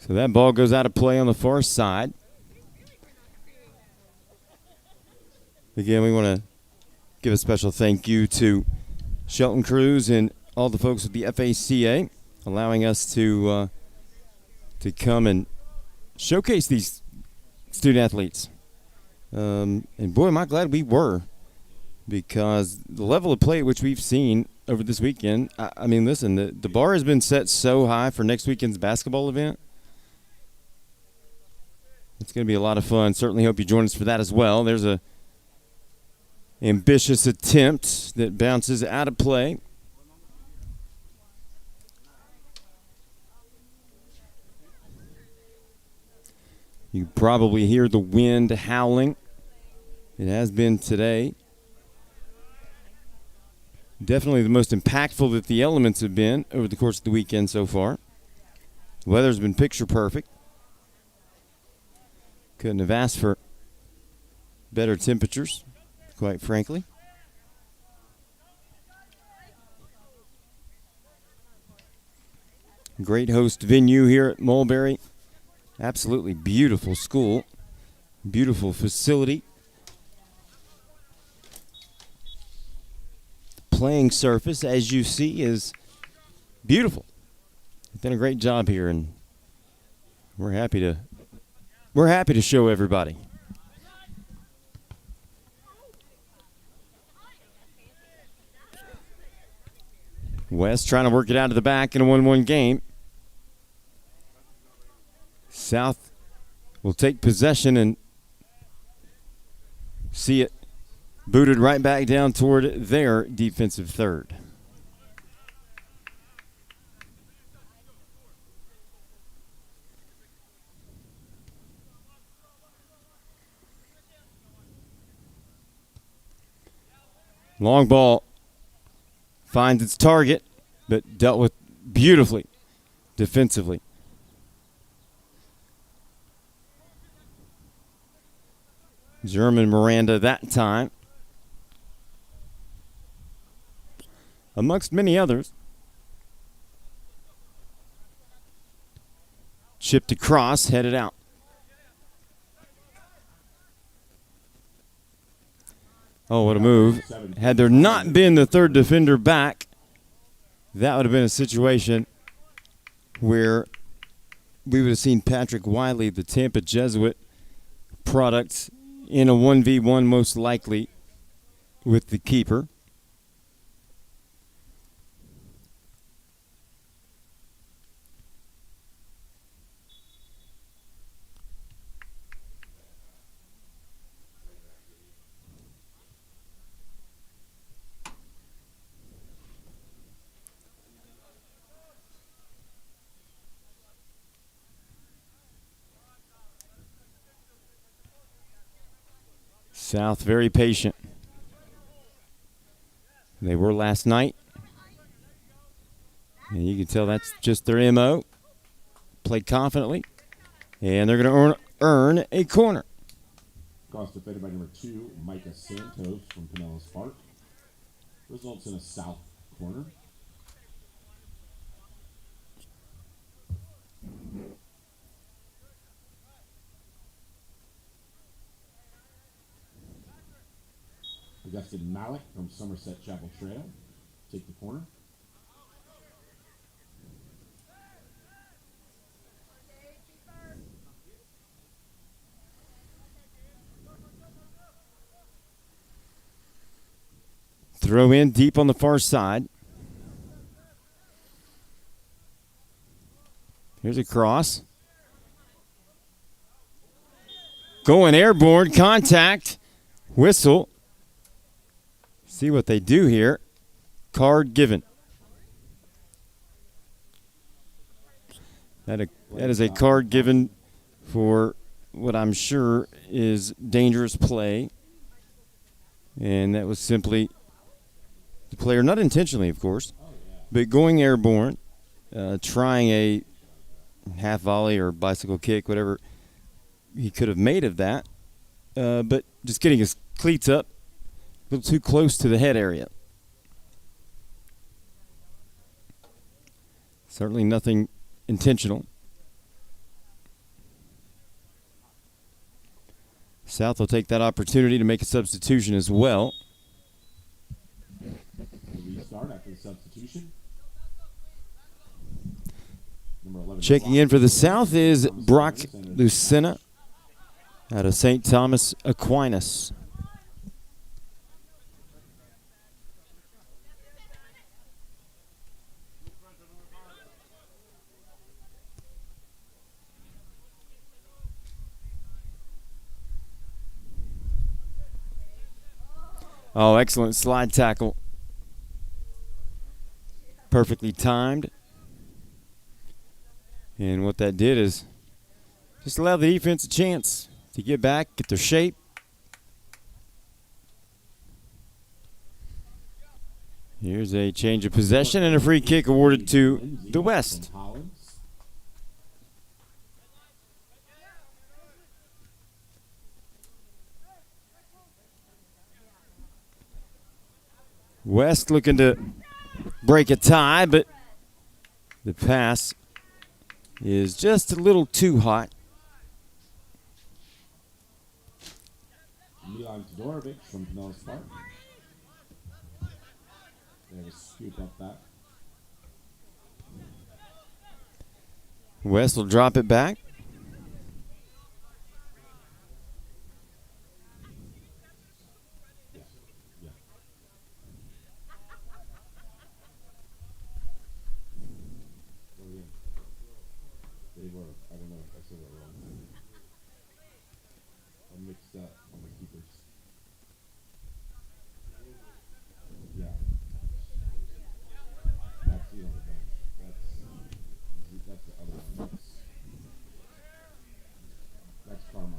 So that ball goes out of play on the far side. Again, we want to give a special thank you to Shelton Cruz and all the folks with the FACA allowing us to come and showcase these student athletes. And boy, am I glad we were, because the level of play which we've seen over this weekend, I mean, listen, the bar has been set so high for next weekend's basketball event. It's going to be a lot of fun. Certainly hope you join us for that as well. There's a ambitious attempt that bounces out of play. You probably hear the wind howling. It has been today. Definitely the most impactful that the elements have been over the course of the weekend so far. The weather's been picture perfect. Couldn't have asked for better temperatures, quite frankly. Great host venue here at Mulberry. Absolutely beautiful school. Beautiful facility. The playing surface, as you see, is beautiful. They've done a great job here, and we're happy to show everybody. West trying to work it out of the back in a 1-1 game. South will take possession and see it booted right back down toward their defensive third. Long ball finds its target, but dealt with beautifully defensively. German Miranda that time, amongst many others. Chipped across, headed out. Oh, what a move. Had there not been the third defender back, that would have been a situation where we would have seen Patrick Wiley, the Tampa Jesuit product, in a 1v1 most likely with the keeper. South very patient. They were last night. And you can tell that's just their MO. Play confidently. And they're going to earn a corner. Cross defended by number 2, Micah Santos from Pinellas Park. Results in a south corner. Augustin Malik from Somerset Chapel Trail. Take the corner. Throw in deep on the far side. Here's a cross. Going airborne, contact, whistle. See what they do here. Card given. That is a card given for what I'm sure is dangerous play. And that was simply the player, not intentionally, of course, but going airborne, trying a half volley or bicycle kick, whatever he could have made of that, but just getting his cleats up a little too close to the head area. Certainly nothing intentional. South will take that opportunity to make a substitution as well. Restart after the substitution. Number 11. Checking in for the South is Brock Lucena out of St. Thomas Aquinas. Oh, excellent slide tackle. Perfectly timed. And what that did is just allow the defense a chance to get back, get their shape. Here's a change of possession and a free kick awarded to the West. West looking to break a tie, but the pass is just a little too hot. Milan Todorovic from Pinellas Park. They have a scoop up that. West will drop it back. They were, I don't know if I said that wrong. I mixed up on the keepers. Yeah. That's the other bench. That's the other one. That's Carmine.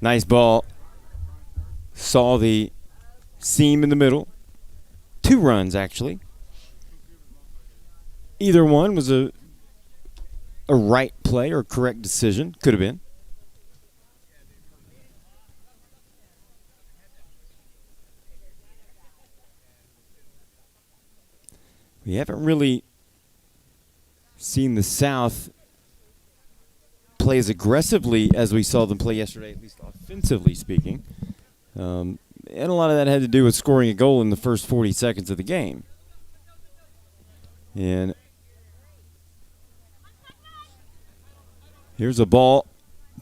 Nice ball. Saw the seam in the middle. 2 runs, actually. Either one was a right play or correct decision. Could have been. We haven't really seen the South play as aggressively as we saw them play yesterday, at least offensively speaking. And a lot of that had to do with scoring a goal in the first 40 seconds of the game. And here's a ball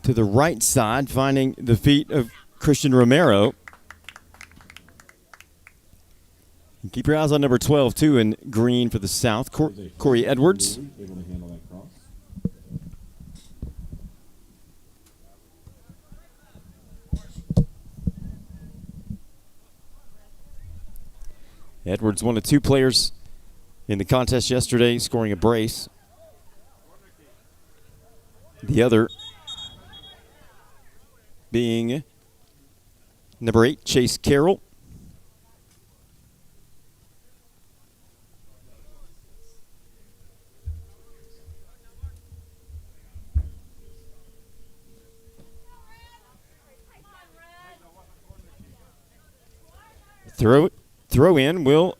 to the right side, finding the feet of Christian Romero. And keep your eyes on number 12, too, in green for the South, Corey Edwards. Able to handle that cross. Edwards, one of 2 players in the contest yesterday, scoring a brace. The other being number 8, Chase Carroll. Throw in will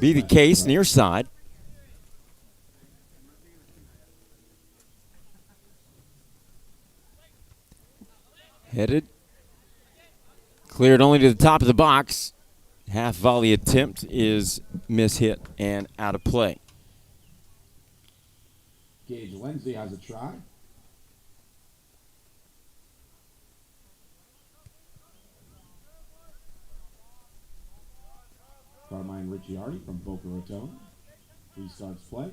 be the case near side. Headed. Cleared only to the top of the box. Half volley attempt is mishit and out of play. Gage Lindsay has a try. Carmine Ricciardi from Boca Raton restarts play.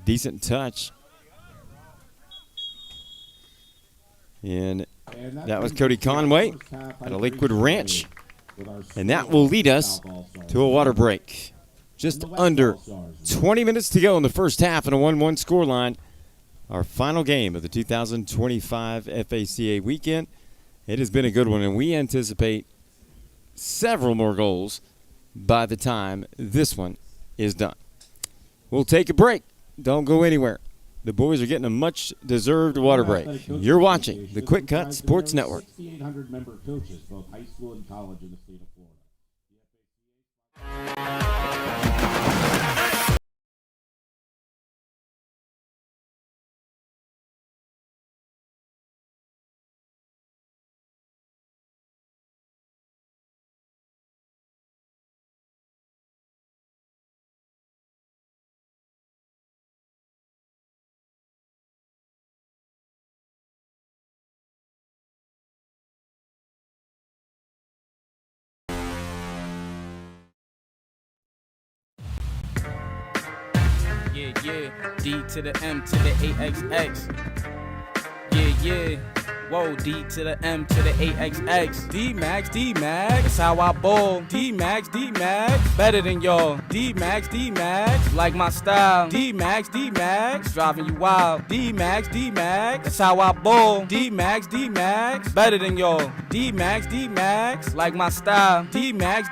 Decent touch. And that was Cody Conway at a Lakewood Ranch. And that will lead us to a water break. Just under 20 minutes to go in the first half and a 1-1 scoreline. Our final game of the 2025 FACA weekend. It has been a good one, and we anticipate several more goals by the time this one is done. We'll take a break. Don't go anywhere. The boys are getting a much-deserved water break. You're watching the QwikCut Sports Network. 6,800 member coaches, both high school and college in the state of Florida. Yeah, D to the M to the AXX. Yeah. Whoa, D to the M to the AXX. D-Max, that's how I ball. D-Max, better than y'all. D-Max, like my style. D-Max, driving you wild. D-Max, that's how I ball. D-Max, better than y'all. D-Max, like my style. D-Max,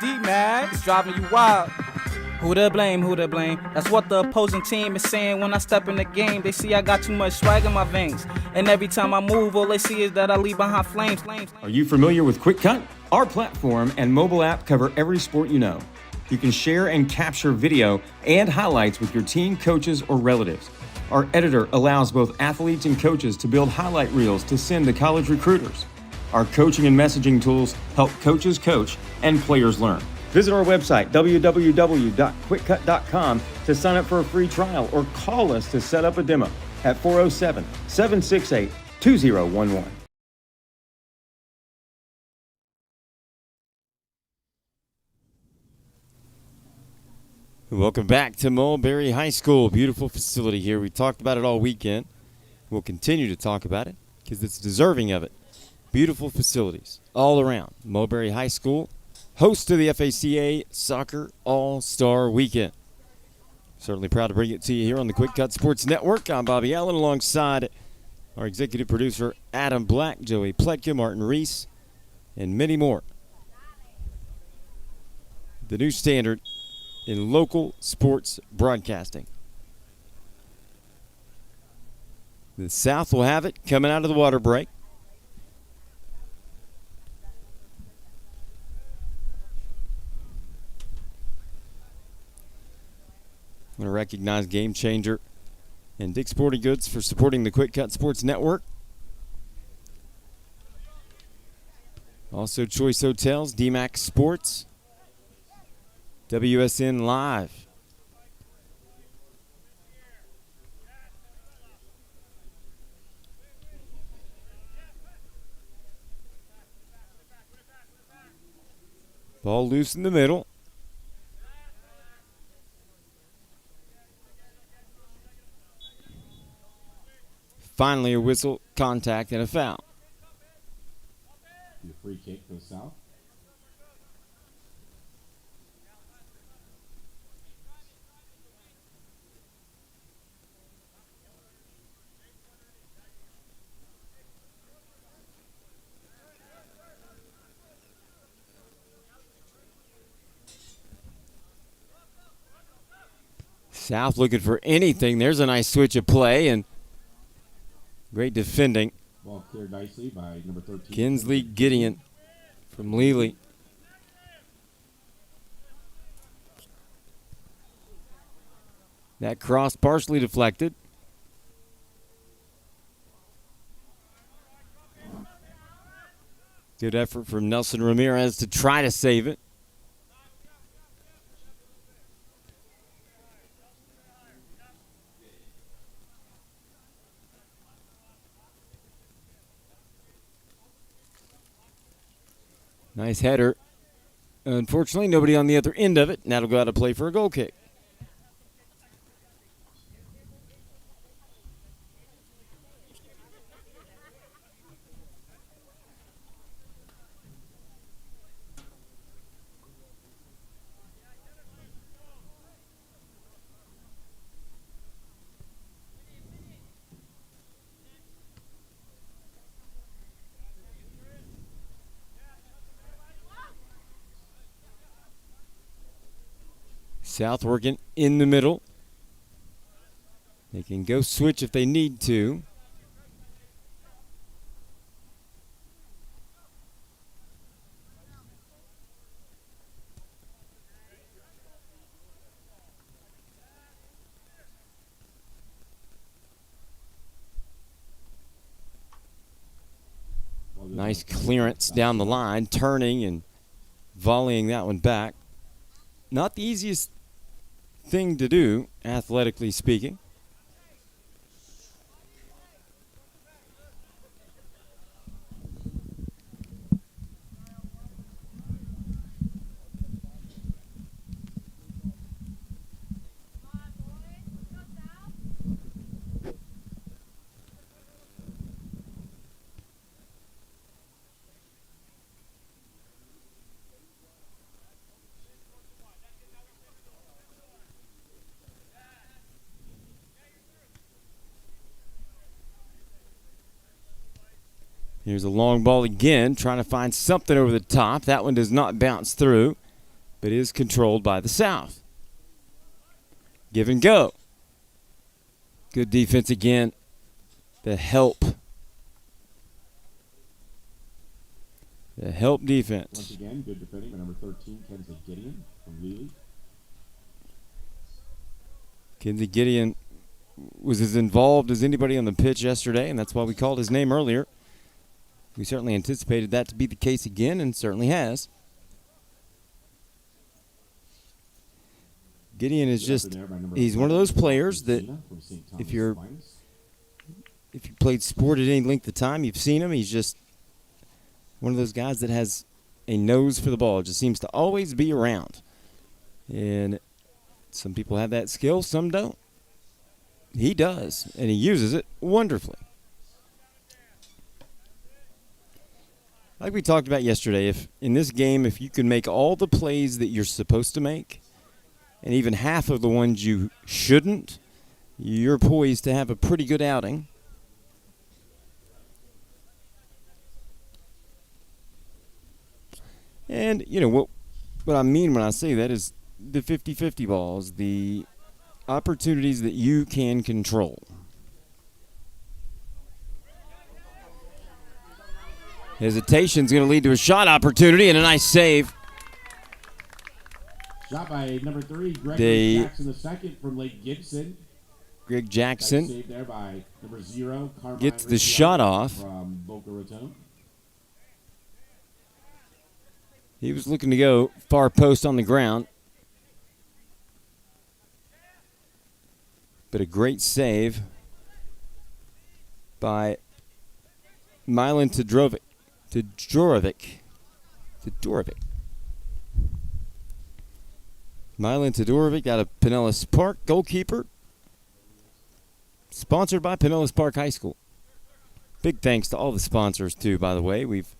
driving you wild. Who to blame? That's what the opposing team is saying when I step in the game. They see I got too much swag in my veins. And every time I move, all they see is that I leave behind flames. Are you familiar with QwikCut? Our platform and mobile app cover every sport you know. You can share and capture video and highlights with your team, coaches, or relatives. Our editor allows both athletes and coaches to build highlight reels to send to college recruiters. Our coaching and messaging tools help coaches coach and players learn. Visit our website, www.QwikCut.com, to sign up for a free trial or call us to set up a demo at 407-768-2011. Welcome back to Mulberry High School. Beautiful facility here. We talked about it all weekend. We'll continue to talk about it because it's deserving of it. Beautiful facilities all around. Mulberry High School, host to the FACA Soccer All-Star Weekend. Certainly proud to bring it to you here on the QwikCut Sports Network. I'm Bobby Allen alongside our executive producer Adam Black, Joey Pletka, Martin Reese, and many more. The new standard in local sports broadcasting. The South will have it coming out of the water break. I want to recognize Game Changer and Dick's Sporting Goods for supporting the QwikCut Sports Network. Also Choice Hotels, DMAX Sports, WSN Live. Ball loose in the middle. Finally, a whistle, contact, and a foul. The free kick for the South. South looking for anything. There's a nice switch of play and great defending. Ball cleared nicely by number 13. Kinsley Gideon from Lely. That cross partially deflected. Good effort from Nelson Ramirez to try to save it. Nice header. Unfortunately, nobody on the other end of it. And that'll go out of play for a goal kick. South working in the middle. They can go switch if they need to. Nice clearance down the line, turning and volleying that one back. Not the easiest thing to do, athletically speaking. Here's a long ball again, trying to find something over the top. That one does not bounce through, but is controlled by the South. Give and go. Good defense again. The help. The help defense. Once again, good defending by number 13, Kenzie Gideon from Lely. Kenzie Gideon was as involved as anybody on the pitch yesterday, and that's why we called his name earlier. We certainly anticipated that to be the case again, and certainly has. Gideon is he's one of those players that if you played sport at any length of time, you've seen him. He's just one of those guys that has a nose for the ball. Just seems to always be around. And some people have that skill, some don't. He does, and he uses it wonderfully. Like we talked about yesterday, if in this game, if you can make all the plays that you're supposed to make, and even half of the ones you shouldn't, you're poised to have a pretty good outing. And, you know, what I mean when I say that is the 50-50 balls, the opportunities that you can control. Hesitation's going to lead to a shot opportunity and a nice save. Shot by number 3, Greg Jackson II from Lake Gibson. Greg Jackson nice save there by number 0, Carmine gets the shot off. From Boca Raton. He was looking to go far post on the ground. But a great save by Milan Todorovic. Milan Todorovic out of Pinellas Park, goalkeeper. Sponsored by Pinellas Park High School. Big thanks to all the sponsors, too, by the way. We've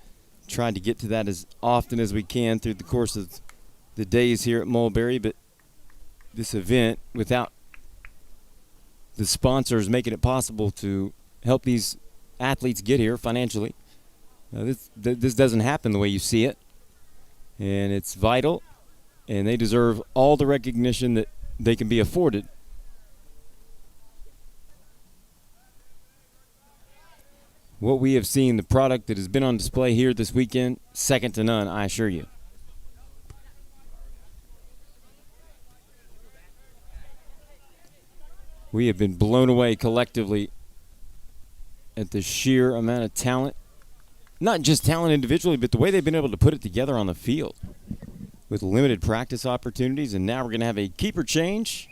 tried to get to that as often as we can through the course of the days here at Mulberry, but this event, without the sponsors making it possible to help these athletes get here financially, this doesn't happen the way you see it, and it's vital, and they deserve all the recognition that they can be afforded. What we have seen, the product that has been on display here this weekend, second to none, I assure you. We have been blown away collectively at the sheer amount of talent. Not just talent individually, but the way they've been able to put it together on the field with limited practice opportunities. And now we're going to have a keeper change.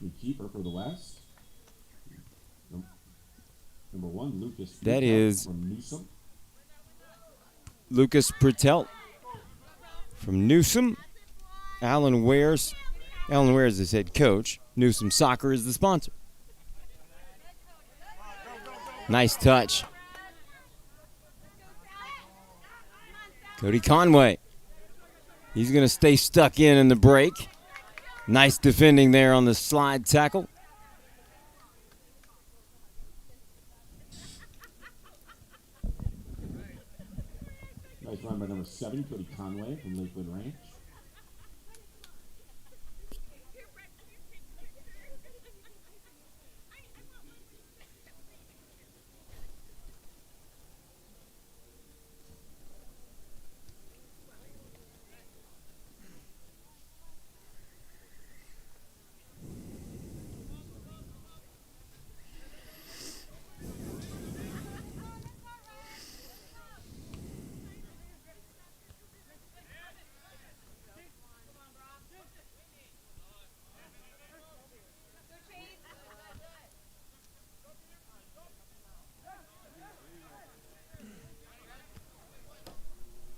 The keeper for the West. Number 1, Lucas. That is from Newsom. Lucas Pertelt from Newsom. Alan Wares is his head coach. Newsom Soccer is the sponsor. Nice touch. Cody Conway. He's going to stay stuck in the break. Nice defending there on the slide tackle. Nice run by number 7, Cody Conway from Lakewood Ranch.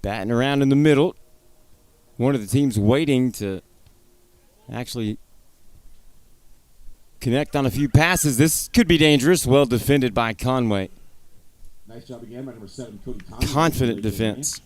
batting around in the middle. One of the teams waiting to actually connect on a few passes. This could be dangerous. Well defended by Conway. Nice job again by number 7, Cody Conway. Confident defense.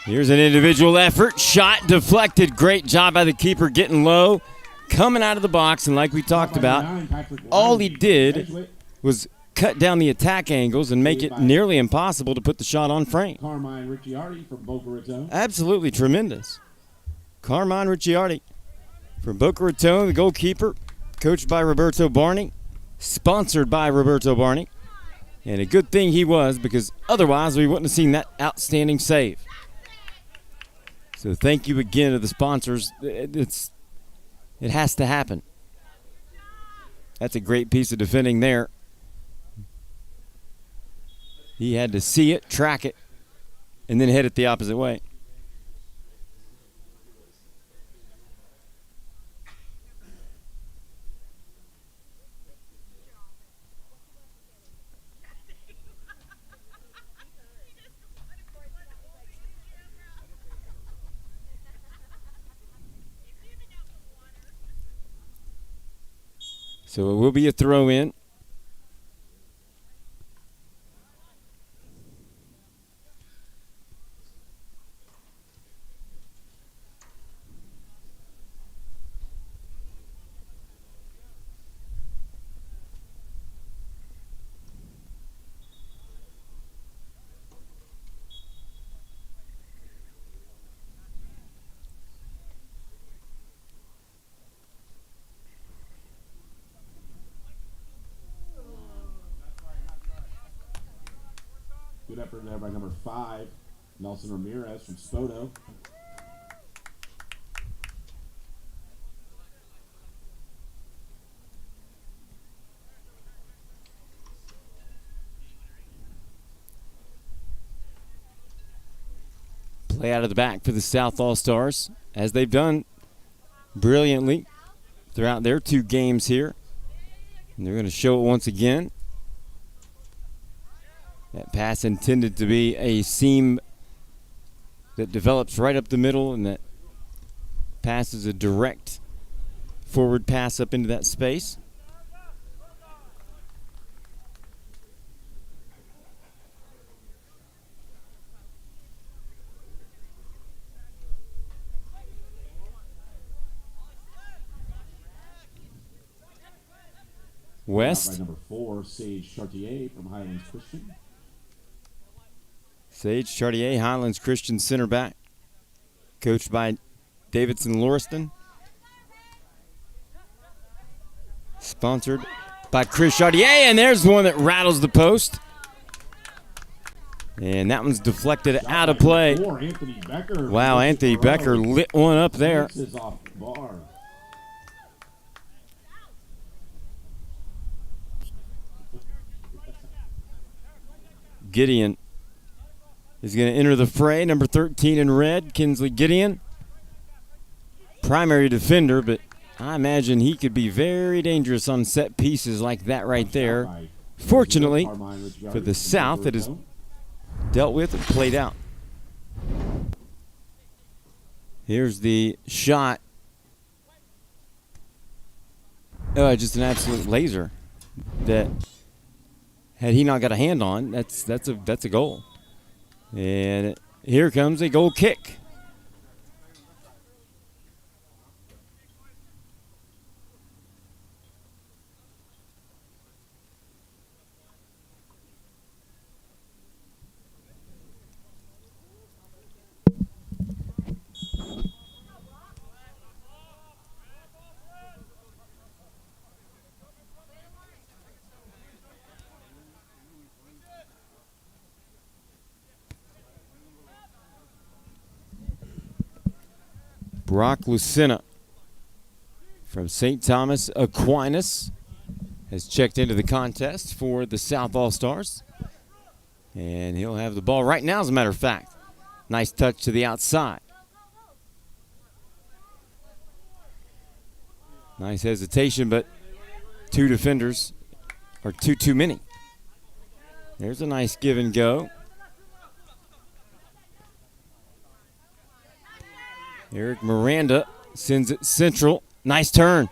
Here's an individual effort. Shot deflected. Great job by the keeper getting low. Coming out of the box. And like we talked about, all he did was cut down the attack angles and make it nearly impossible to put the shot on frame. Carmine Ricciardi from Boca Raton. Absolutely tremendous. Carmine Ricciardi from Boca Raton, the goalkeeper, coached by Roberto Barney, sponsored by Roberto Barney. And a good thing he was, because otherwise we wouldn't have seen that outstanding save. So thank you again to the sponsors. It has to happen. That's a great piece of defending there. He had to see it, track it, and then head it the opposite way. So it will be a throw in. Good effort there by number 5, Nelson Ramirez from Spoto. Play out of the back for the South All-Stars, as they've done brilliantly throughout their 2 games here. And they're going to show it once again. That pass intended to be a seam that develops right up the middle, and that pass is a direct forward pass up into that space. West. By number 4, Sage Chartier from Highlands Christian. Sage Chartier, Highlands Christian center back, coached by Davidson Lauriston. Sponsored by Chris Chartier, and there's one that rattles the post. And that one's deflected out of play. Anthony Becker. Wow, Anthony Becker lit one up there. Is off bar. Gideon is going to enter the fray. Number 13 in red, Kinsley Gideon. Primary defender, but I imagine he could be very dangerous on set pieces like that right there. Fortunately for the South, it is dealt with and played out. Here's the shot. Oh, just an absolute laser that, had he not got a hand on, that's a goal. And here comes a goal kick. Brock Lucena from St. Thomas Aquinas has checked into the contest for the South All-Stars. And he'll have the ball right now, as a matter of fact. Nice touch to the outside. Nice hesitation, but two defenders are two too many. There's a nice give and go. Eric Miranda sends it central. Nice turn.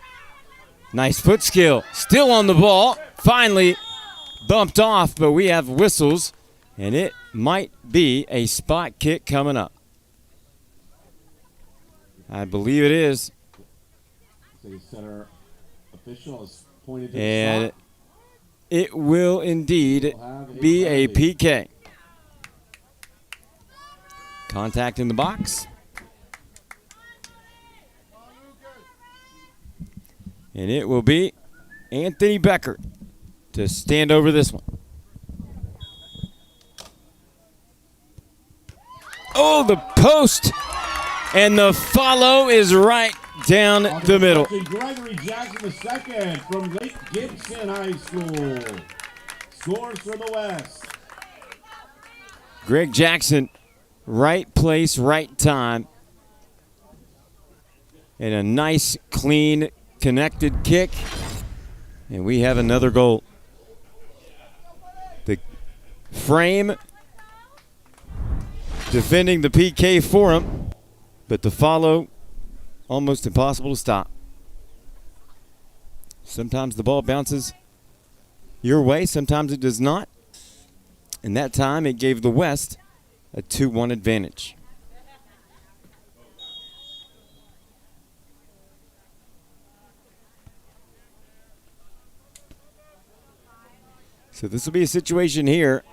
Nice foot skill. Still on the ball. Finally bumped off, but we have whistles, and it might be a spot kick coming up. I believe it is. The center official has pointed to the And spot. it will indeed be a PK. Contact in the box. And it will be Anthony Becker to stand over this one. Oh, the post. And the follow is right down the middle. Gregory Jackson II from Lake Gibson High School scores for the West. Greg Jackson, right place, right time. And a nice, clean, connected kick. And we have another goal. The frame defending the PK for him, but the follow almost impossible to stop. Sometimes the ball bounces your way, sometimes it does not. And that time it gave the West a 2-1 advantage. So this will be a situation here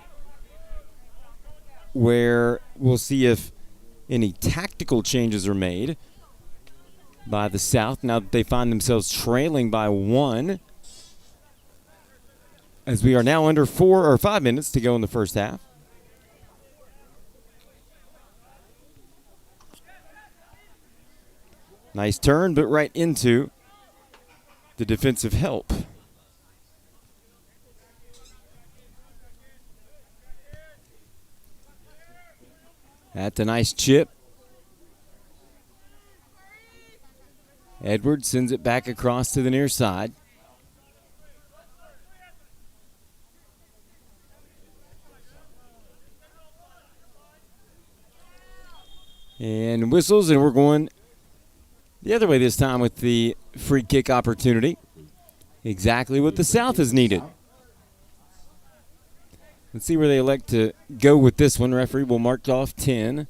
where we'll see if any tactical changes are made by the South now that they find themselves trailing by 1, as we are now under 4 or 5 minutes to go in the first half. Nice turn, but right into the defensive help. That's a nice chip. Edwards sends it back across to the near side. And whistles, and we're going the other way this time with the free kick opportunity. Exactly what the South has needed. Let's see where they elect to go with this one. Referee will mark off 10.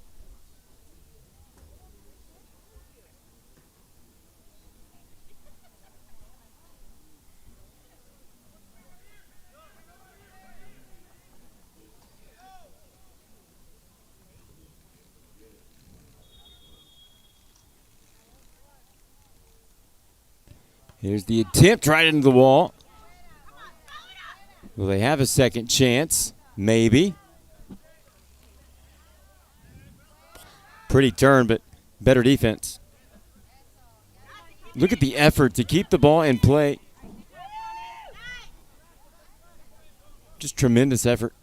Here's the attempt right into the wall. Will they have a second chance? Maybe. Pretty turn, but better defense. Look at the effort to keep the ball in play. Just tremendous effort.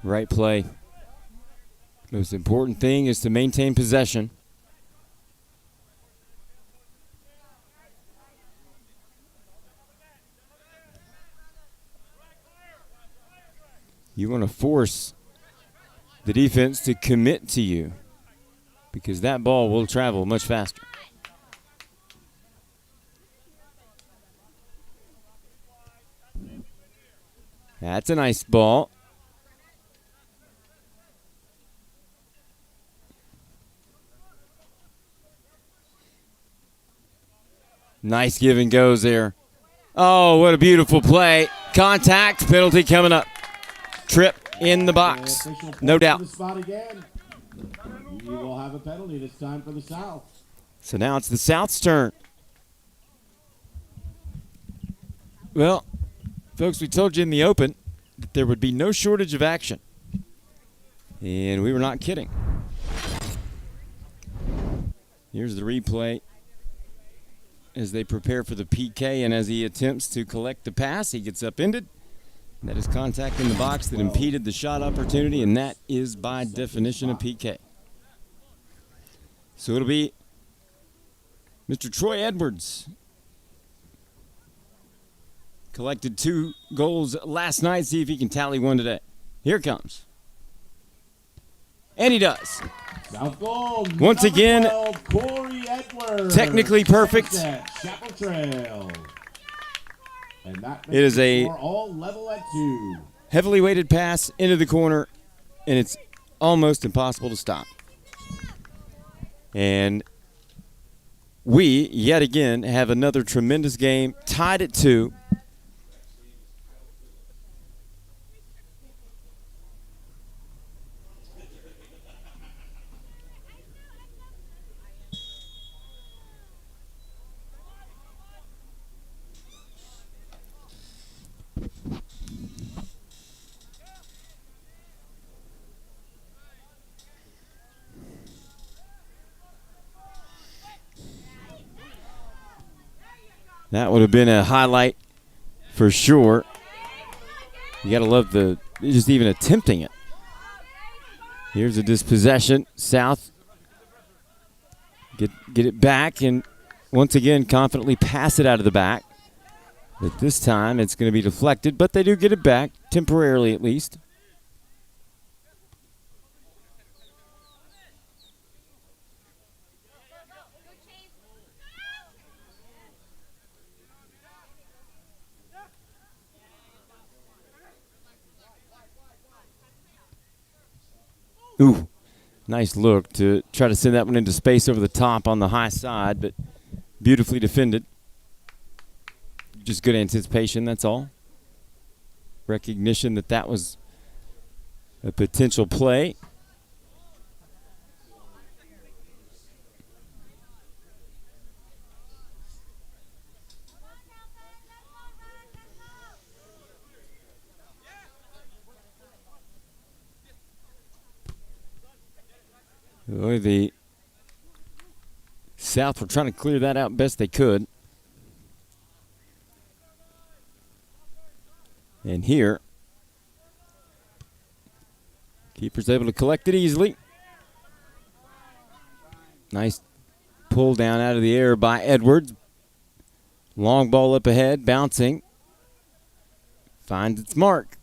Right play. Most important thing is to maintain possession. You want to force the defense to commit to you because that ball will travel much faster. That's a nice ball. Nice give and goes there. Oh, what a beautiful play. Contact, penalty coming up. Trip in the box. No doubt. You will have a penalty this time for the South. So now it's the South's turn. Well, folks, we told you in the open that there would be no shortage of action. And we were not kidding. Here's the replay as they prepare for the PK, and as he attempts to collect the pass, he gets upended. That is contact in the box that impeded the shot opportunity, and that is by definition a PK. So it'll be Mr. Troy Edwards. Collected 2 goals last night. See if he can tally one today. Here it comes. And he does. South goal, Once number again, 12, Corey Edwards. technically perfect. At Chapel Trail. And that It is a score all level at 2. heavily weighted pass into the corner, and it's almost impossible to stop. And we, yet again, have another tremendous game, tied at 2. That would have been a highlight for sure. You got to love just even attempting it. Here's a dispossession. South get it back, and once again confidently pass it out of the back. But this time it's going to be deflected, but they do get it back, temporarily at least. Ooh, nice look to try to send that one into space over the top on the high side, but beautifully defended. Just good anticipation, that's all. Recognition that that was a potential play. Boy, the South were trying to clear that out best they could. And here, keeper's able to collect it easily. Nice pull down out of the air by Edwards. Long ball up ahead, bouncing. Finds its mark.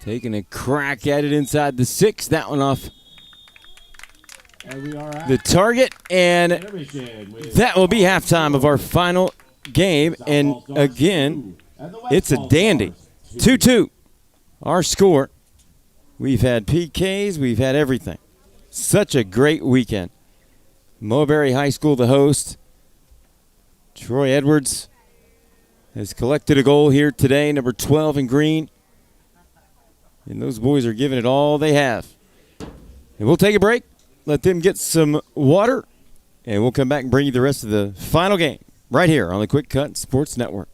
Taking a crack at it inside the 6. That one off And we are at the target. And intermission with that will be halftime of our final game. And again, it's a dandy. 2-2. Our score. We've had PKs. We've had everything. Such a great weekend. Mulberry High School, the host. Troy Edwards has collected a goal here today, number 12 in green. And those boys are giving it all they have. And we'll take a break, let them get some water, and we'll come back and bring you the rest of the final game right here on the QwikCut Sports Network.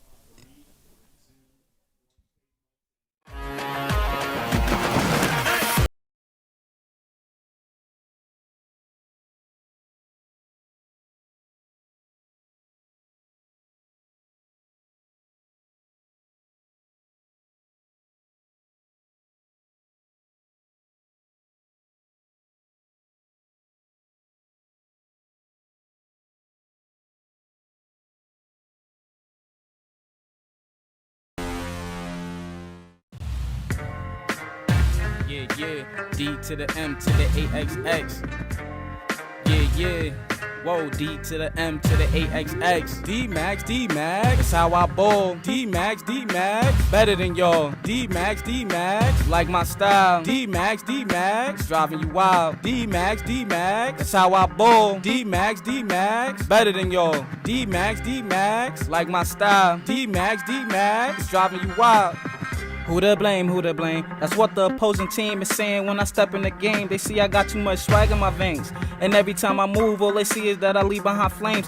Yeah, D to the M to the AXX. Yeah. Whoa, D to the M to the AXX. D-Max, that's how I ball. D-Max, better than y'all. D-Max, like my style. D-Max, driving you wild. D-Max, that's how I ball. D-Max, better than y'all. D-Max, like my style. D-Max, driving you wild. Who to blame, who to blame? That's what the opposing team is saying when I step in the game. They see I got too much swag in my veins. And every time I move, all they see is that I leave behind flames.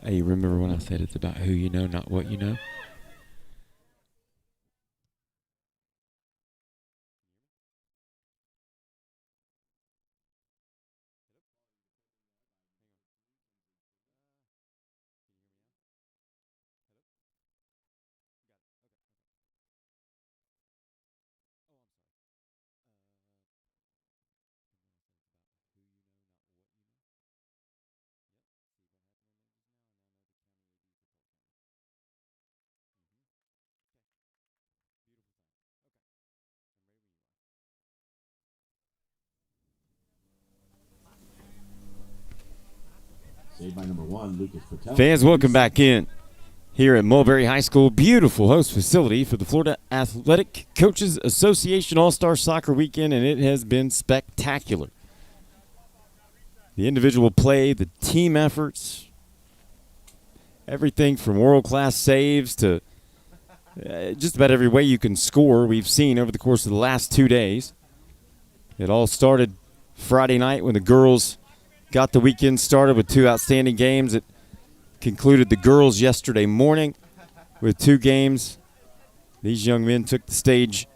Hey, remember when I said it's about who you know, not what you know? Saved by number 1, Lucas Patel. Fans, welcome back in here at Mulberry High School. Beautiful host facility for the Florida Athletic Coaches Association All-Star Soccer Weekend, and it has been spectacular. The individual play, the team efforts, everything from world-class saves to just about every way you can score we've seen over the course of the last 2 days. It all started Friday night when the girls got the weekend started with 2 outstanding games. It concluded the girls yesterday morning with 2 games. These young men took the stage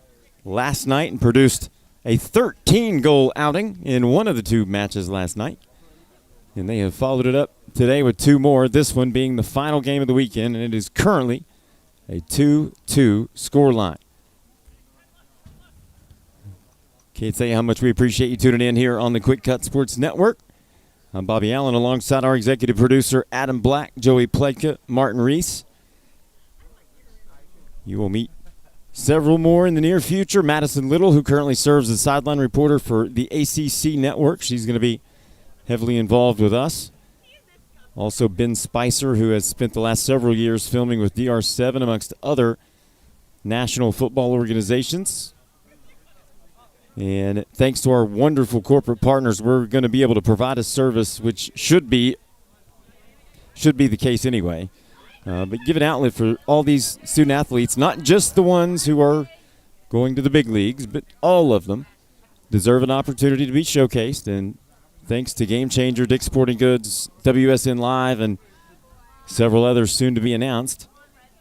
last night and produced a 13-goal outing in one of the 2 matches last night. And they have followed it up today with 2 more, this one being the final game of the weekend, and it is currently a 2-2 scoreline. Can't say how much we appreciate you tuning in here on the QwikCut Sports Network. I'm Bobby Allen alongside our executive producer, Adam Black, Joey Pledka, Martin Reese. You will meet several more in the near future. Madison Little, who currently serves as sideline reporter for the ACC Network. She's going to be heavily involved with us. Also, Ben Spicer, who has spent the last several years filming with DR7 amongst other national football organizations. And thanks to our wonderful corporate partners, we're going to be able to provide a service which should be the case anyway. But give an outlet for all these student athletes, not just the ones who are going to the big leagues, but all of them deserve an opportunity to be showcased. And thanks to Game Changer, Dick's Sporting Goods, WSN Live, and several others soon to be announced,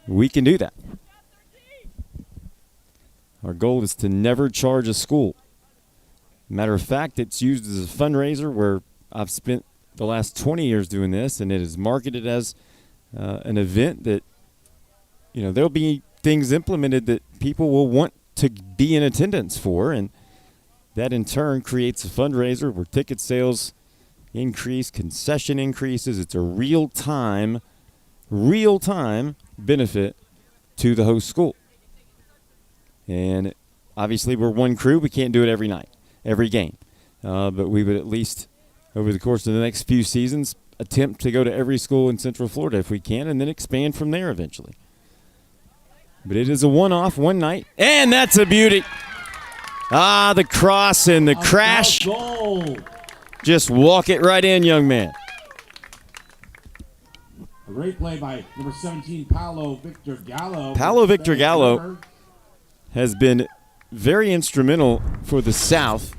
we can do that. Our goal is to never charge a school. Matter of fact, it's used as a fundraiser where I've spent the last 20 years doing this, and it is marketed as an event that, there'll be things implemented that people will want to be in attendance for, and that in turn creates a fundraiser where ticket sales increase, concession increases. It's a real-time benefit to the host school. And obviously we're one crew. We can't do it every night, every game. But we would at least, over the course of the next few seasons, attempt to go to every school in Central Florida if we can, and then expand from there eventually. But it is a one-off, one night, and that's a beauty. The cross and the crash. Goal. Just walk it right in, young man. A great play by number 17, Paolo Victor Gallo. Paolo Victor Gallo has been very instrumental for the South.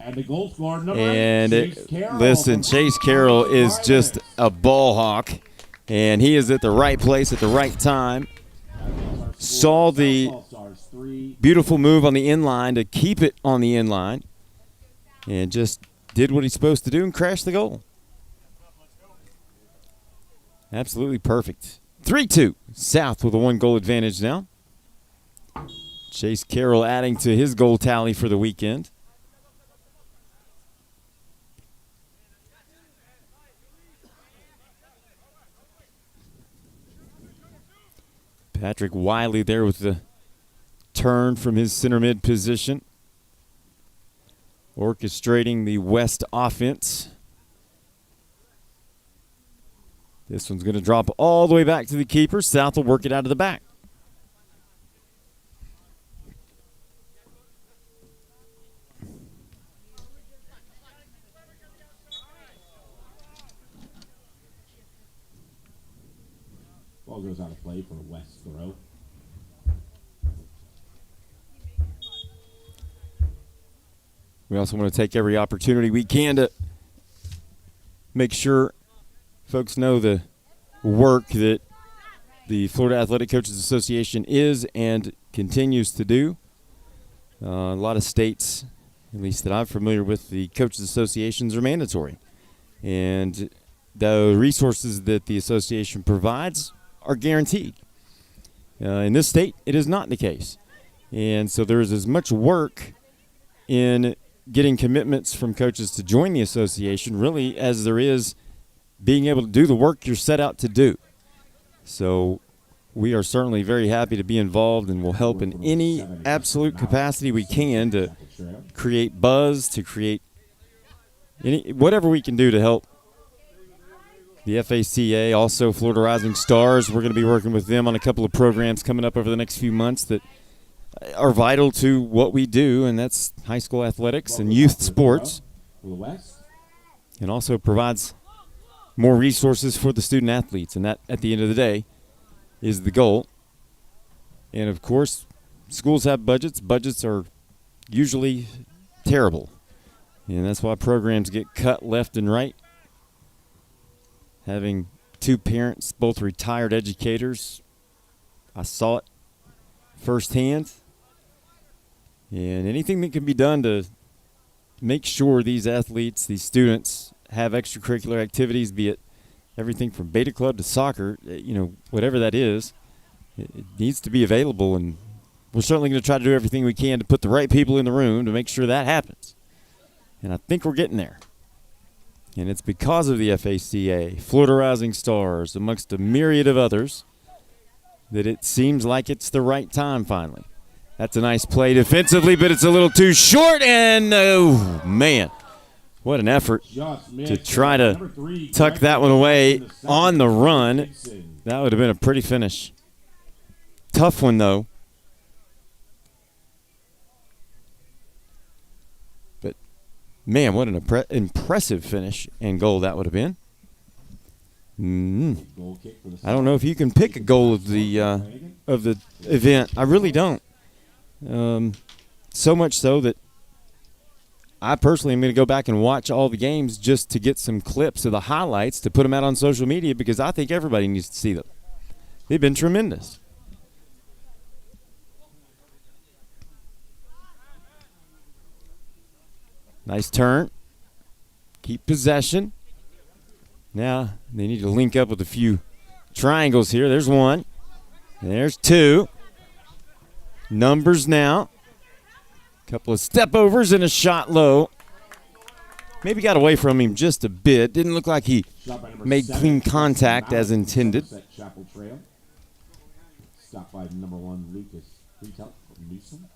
And the goal scorer, number And Chase Carroll. listen, Chase Carroll is just a ball hawk, and he is at the right place at the right time. Saw the beautiful move on the inline to keep it on the inline, and just did what he's supposed to do and crashed the goal. Absolutely perfect. 3-2, South with a 1-goal advantage now. Chase Carroll adding to his goal tally for the weekend. Patrick Wiley there with the turn from his center mid position, orchestrating the West offense. This one's going to drop all the way back to the keeper. South will work it out of the back. Ball goes out of play for West throw. We also want to take every opportunity we can to make sure folks know the work that the Florida Athletic Coaches Association is and continues to do. A lot of states, at least that I'm familiar with, the coaches associations are mandatory. And the resources that the association provides are guaranteed. In this state, it is not the case. And so there is as much work in getting commitments from coaches to join the association really as there is being able to do the work you're set out to do. So we are certainly very happy to be involved and will help in any absolute capacity we can to create buzz, to create whatever we can do to help the FACA. Also, Florida Rising Stars, we're going to be working with them on a couple of programs coming up over the next few months that are vital to what we do, and that's high school athletics and youth sports, and also provides more resources for the student athletes, and that, at the end of the day, is the goal. And, of course, schools have budgets. Budgets are usually terrible, and that's why programs get cut left and right. Having two parents, both retired educators, I saw it firsthand. And anything that can be done to make sure these athletes, these students, have extracurricular activities, be it everything from beta club to soccer, whatever that is, it needs to be available. And we're certainly going to try to do everything we can to put the right people in the room to make sure that happens. And I think we're getting there. And it's because of the FACA, Florida Rising Stars, amongst a myriad of others, that it seems like it's the right time finally. That's a nice play defensively, but it's a little too short, and oh, man. What an effort to try to tuck that one away on the run. That would have been a pretty finish. Tough one, though. But, man, what an impressive finish and goal that would have been. I don't know if you can pick a goal of the event. I really don't. So much so that I personally am going to go back and watch all the games just to get some clips of the highlights to put them out on social media, because I think everybody needs to see them. They've been tremendous. Nice turn. Keep possession. Now they need to link up with a few triangles here. There's one. There's two. Numbers now. Couple of step overs and a shot low. Maybe got away from him just a bit. Didn't look like he made clean contact as intended. Stop by number 1, Lucas QwikCut from Newsom.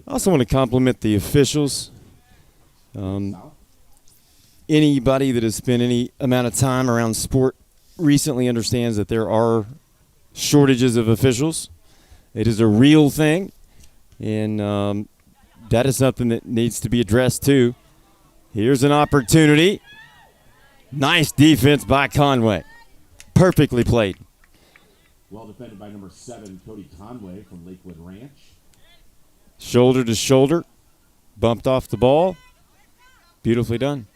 I also want to compliment the officials. Anybody that has spent any amount of time around sport recently understands that there are shortages of officials. It is a real thing, and that is something that needs to be addressed too. Here's an opportunity. Nice defense by Conway. Perfectly played. Well defended by number 7, Cody Conway from Lakewood Ranch. Shoulder to shoulder. Bumped off the ball. Beautifully done.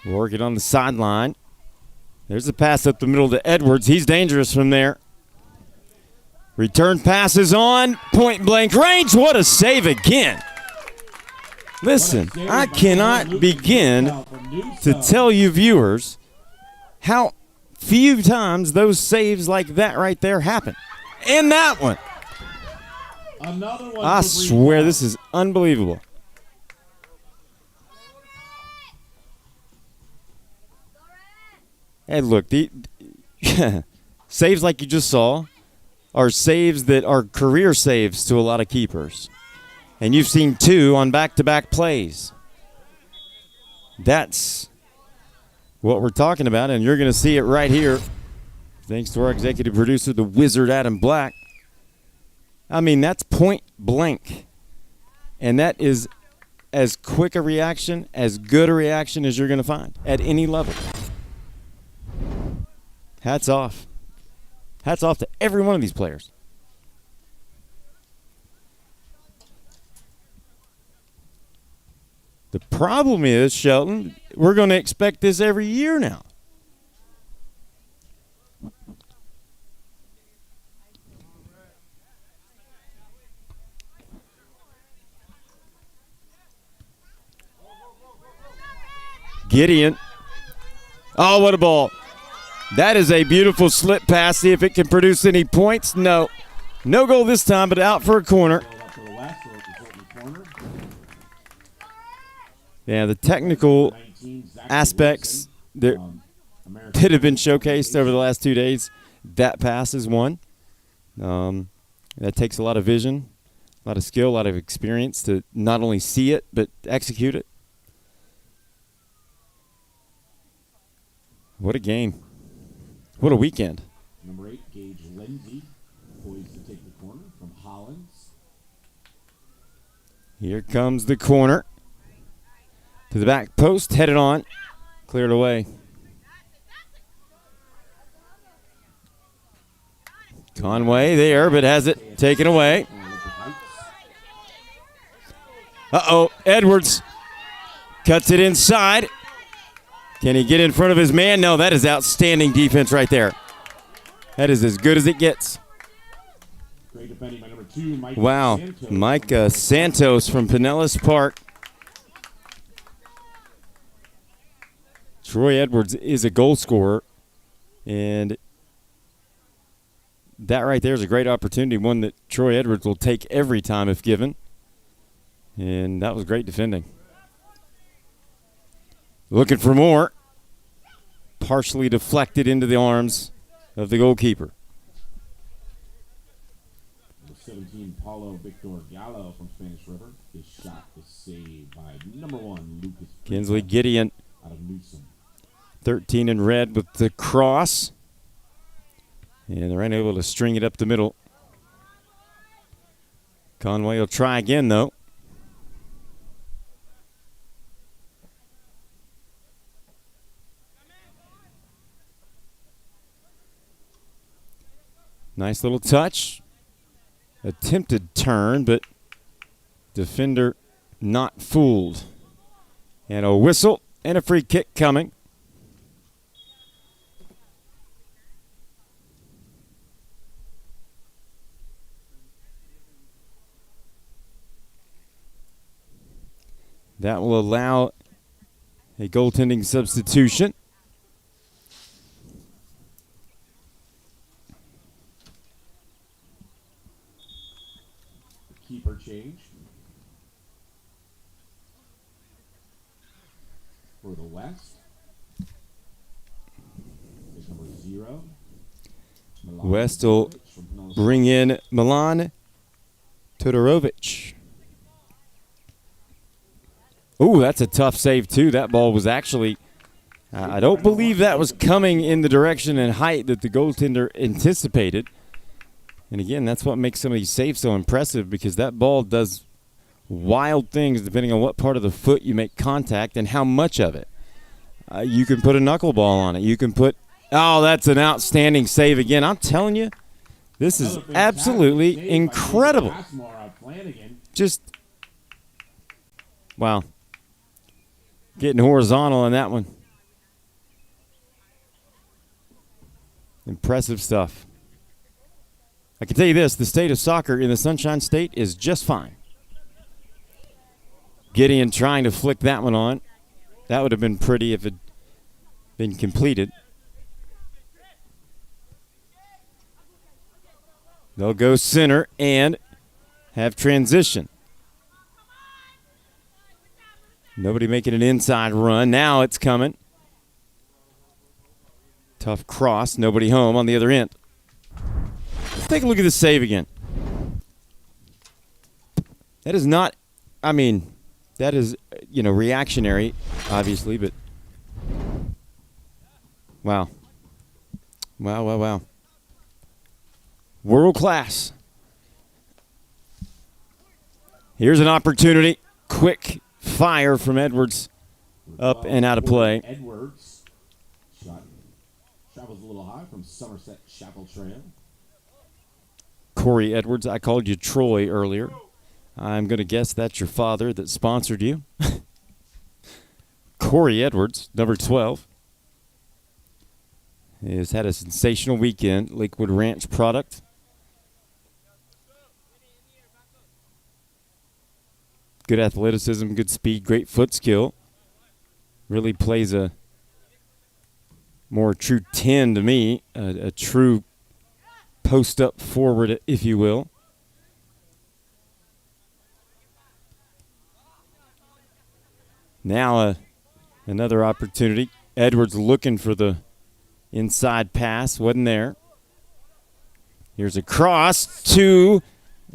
Working on the sideline. There's a pass up the middle to Edwards. He's dangerous from there. Return pass is on. Point blank range. What a save again. Listen, I cannot begin to tell you viewers how few times those saves like that right there happen. And that one. I swear this is unbelievable. Hey, look, the saves like you just saw are saves that are career saves to a lot of keepers. And you've seen 2 on back-to-back plays. That's what we're talking about, and you're going to see it right here. Thanks to our executive producer, the Wizard Adam Black. I mean, that's point blank. And that is as quick a reaction, as good a reaction as you're going to find at any level. Hats off. Hats off to every one of these players. The problem is, Shelton, we're going to expect this every year now. Gideon. Oh, what a ball. That is a beautiful slip pass. See if it can produce any points. No. No goal this time, but out for a corner. Yeah, the technical aspects that have been showcased over the last 2 days, that pass is one. That takes a lot of vision, a lot of skill, a lot of experience to not only see it, but execute it. What a game. What a weekend. Number 8, Gage Lindsay, poised to take the corner from Hollins. Here comes the corner. To the back post, headed on. Cleared away. Conway there, but has it taken away. Uh-oh, Edwards cuts it inside. Can he get in front of his man? No, that is outstanding defense right there. That is as good as it gets. Great defending by number 2, Micah Wow, Santos. Micah Santos from Pinellas Park. Troy Edwards is a goal scorer, and that right there is a great opportunity, one that Troy Edwards will take every time if given. And that was great defending. Looking for more. Partially deflected into the arms of the goalkeeper. Number 17, Paulo Victor Gallo from Spanish River. His shot was saved by number 1, Lucas Kinsley Gideon, out of Newsom. 13 in red with the cross. And they're unable to string it up the middle. Conway will try again, though. Nice little touch. Attempted turn, but defender not fooled. And a whistle and a free kick coming. That will allow a goaltending substitution. Keeper change. For the West. Is number 0. Milan West will Todorovic from Pinellas bring in Milan Todorovic. Ooh, that's a tough save, too. That ball was actually, I don't believe that was coming in the direction and height that the goaltender anticipated. And again, that's what makes some of these saves so impressive, because that ball does wild things depending on what part of the foot you make contact and how much of it. You can put a knuckleball on it. You can put, oh, that's an outstanding save again. I'm telling you, this is absolutely incredible. Just, wow. Getting horizontal on that one. Impressive stuff. I can tell you this, the state of soccer in the Sunshine State is just fine. Gideon trying to flick that one on. That would have been pretty if it had been completed. They'll go center and have transition. Nobody making an inside run. Now it's coming. Tough cross. Nobody home on the other end. Let's take a look at this save again. That is not, I mean, that is, reactionary, obviously, but wow. Wow. World class. Here's an opportunity. Quick fire from Edwards. Up and out of play. Edwards. Shot travels a little high from Somerset Chapel Trail. Corey Edwards, I called you Troy earlier. I'm going to guess that's your father that sponsored you. Corey Edwards, number 12, has had a sensational weekend. Lakewood Ranch product. Good athleticism, good speed, great foot skill. Really plays a more true 10 to me, a true post-up forward, if you will. Now another opportunity. Edwards looking for the inside pass. Wasn't there. Here's a cross to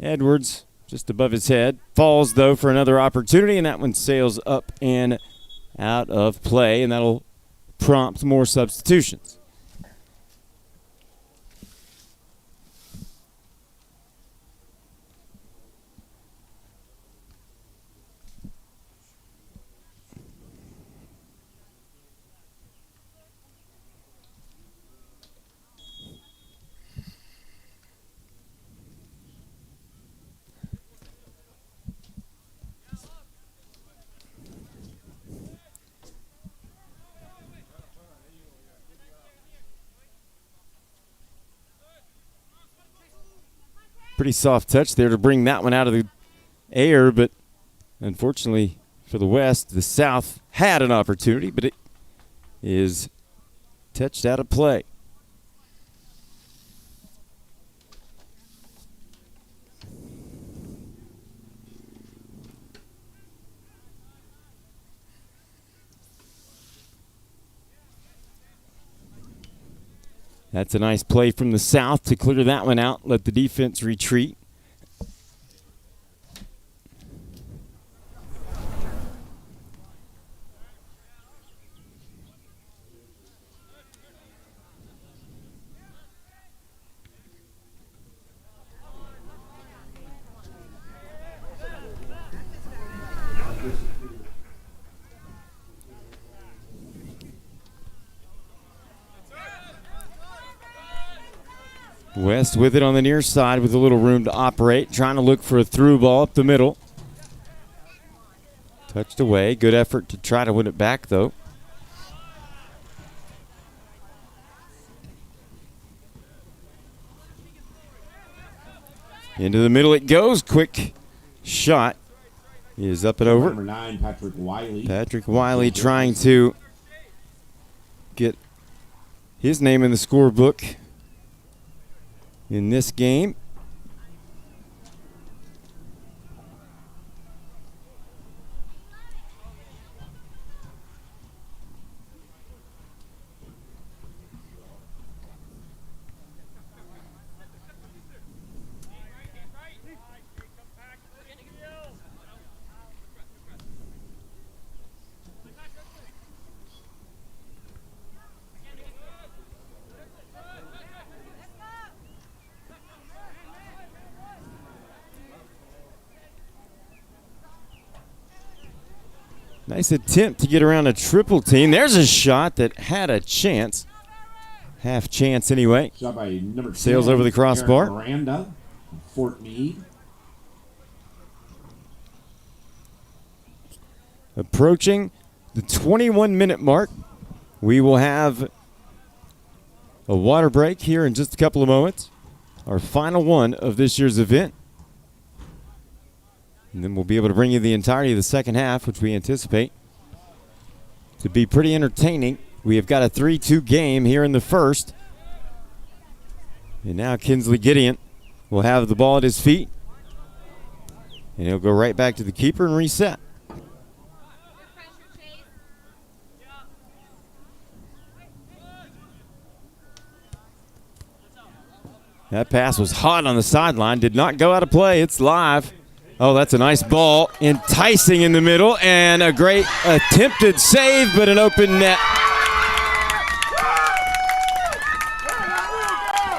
Edwards just above his head. Falls, though, for another opportunity, and that one sails up and out of play, and that'll prompt more substitutions. Pretty soft touch there to bring that one out of the air, but unfortunately for the West, the South had an opportunity, but it is touched out of play. That's a nice play from the South to clear that one out, let the defense retreat. West with it on the near side with a little room to operate, trying to look for a through ball up the middle. Touched away. Good effort to try to win it back, though. Into the middle it goes. Quick shot is up and over. Number 9, Patrick Wiley. Patrick Wiley trying to get his name in the scorebook in this game. Nice attempt to get around a triple team. There's a shot that had a chance. Half chance anyway. Shot by number 10, sails over the crossbar. Aaron Miranda from Fort Meade. Approaching the 21-minute mark. We will have a water break here in just a couple of moments. Our final one of this year's event. And then we'll be able to bring you the entirety of the second half, which we anticipate to be pretty entertaining. We have got a 3-2 game here in the first. And now Kinsley Gideon will have the ball at his feet. And he'll go right back to the keeper and reset. That pass was hot on the sideline. Did not go out of play. It's live. Oh, that's a nice ball. Enticing in the middle. And a great attempted save, but an open net.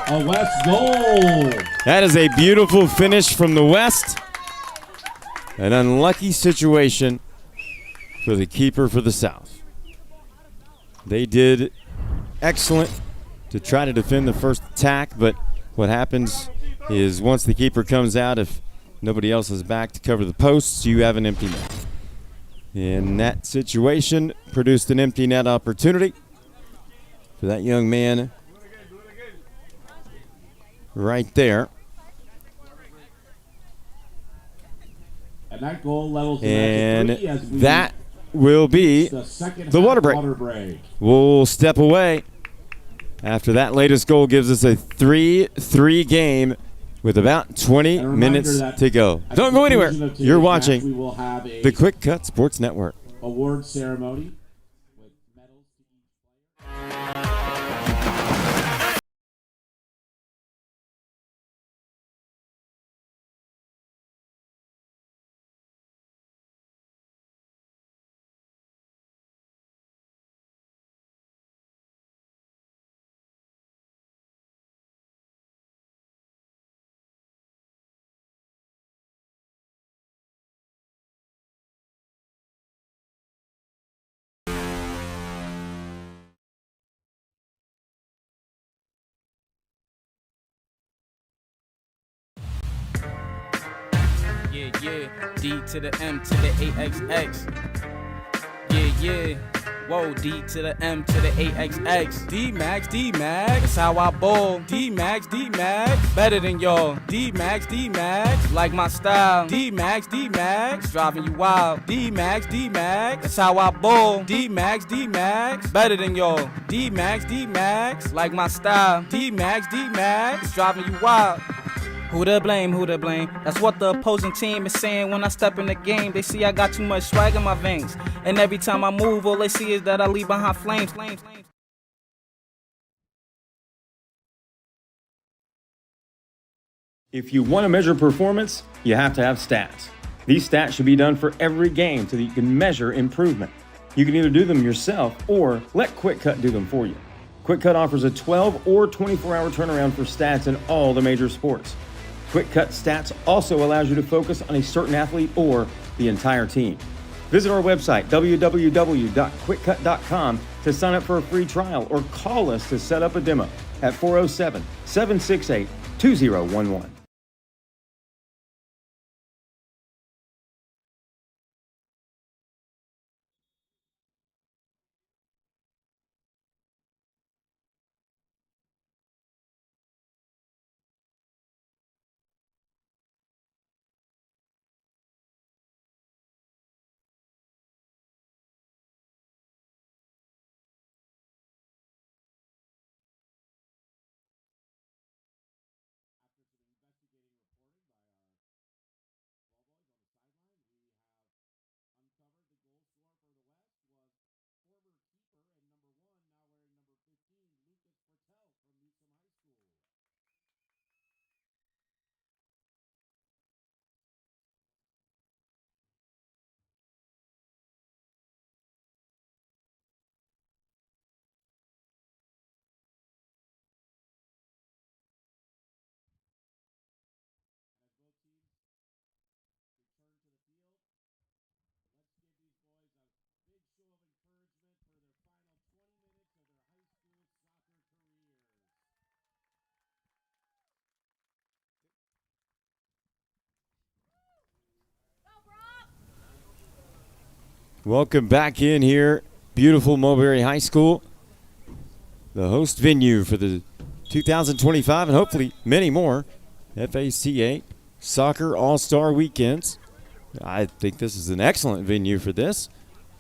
A West goal. That is a beautiful finish from the West. An unlucky situation for the keeper for the South. They did excellent to try to defend the first attack, but what happens is once the keeper comes out, if nobody else is back to cover the posts, you have an empty net. And that situation produced an empty net opportunity for that young man right there. And that goal levels the And match at 3 as we that will be the second the half water break. We'll step away after that latest goal gives us a 3-3 game with about 20 minutes to go. Don't go anywhere. You're watching we will have a the Quick Cut Sports Network. award ceremony with medals to each player. Yeah, yeah. D to the M to the AXX. Yeah, yeah. Whoa, D to the M to the AXX. D-Max, D-Max. That's how I ball. D-Max, D-Max. Better than y'all. D-Max, D-Max. Like my style. D-Max, D-Max. Driving you wild. D-Max, D-Max. That's how I ball. D-Max, D-Max. Better than y'all. D-Max, D-Max. Like my style. D-Max, D-Max. Driving you wild. Who to blame, who to blame? That's what the opposing team is saying when I step in the game. They see I got too much swag in my veins. And every time I move, all they see is that I leave behind flames. If you want to measure performance, you have to have stats. These stats should be done for every game so that you can measure improvement. You can either do them yourself or let QwikCut do them for you. QwikCut offers a 12 or 24-hour turnaround for stats in all the major sports. QwikCut Stats also allows you to focus on a certain athlete or the entire team. Visit our website, www.QwikCut.com, to sign up for a free trial or call us to set up a demo at 407-768-2011. Welcome back in here. Beautiful Mulberry High School, the host venue for the 2025 and hopefully many more FACA Soccer All-Star Weekends. I think this is an excellent venue for this.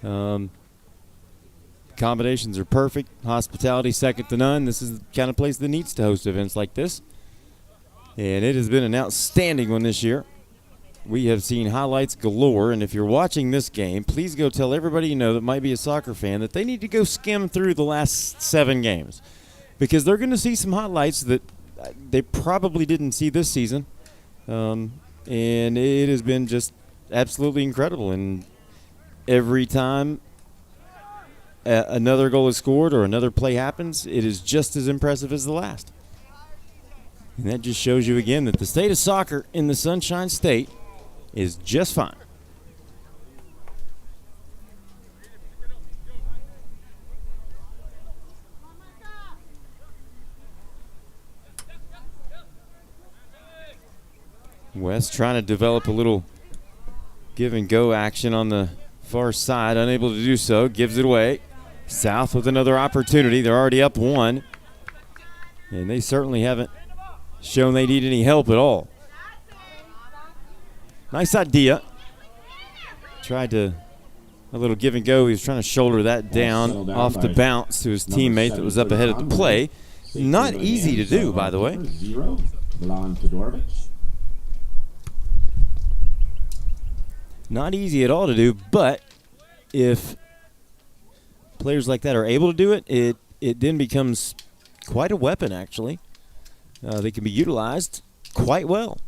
Accommodations are perfect. Hospitality second to none. This is the kind of place that needs to host events like this. And it has been an outstanding one this year. We have seen highlights galore, and if you're watching this game, please go tell everybody you know that might be a soccer fan that they need to go skim through the last 7 games, because they're going to see some highlights that they probably didn't see this season, and it has been just absolutely incredible. And every time another goal is scored or another play happens, it is just as impressive as the last. And that just shows you again that the state of soccer in the Sunshine State is just fine. West trying to develop a little give and go action on the far side, unable to do so, gives it away. South with another opportunity. They're already up 1, and they certainly haven't shown they need any help at all. Nice idea. Tried to a little give and go. He was trying to shoulder that down off the bounce to his teammate that was up ahead of the play. Not easy to do, by the way. 0, Milan Todorovic. Not easy at all to do, but if players like that are able to do it, it then becomes quite a weapon, actually. They can be utilized quite well.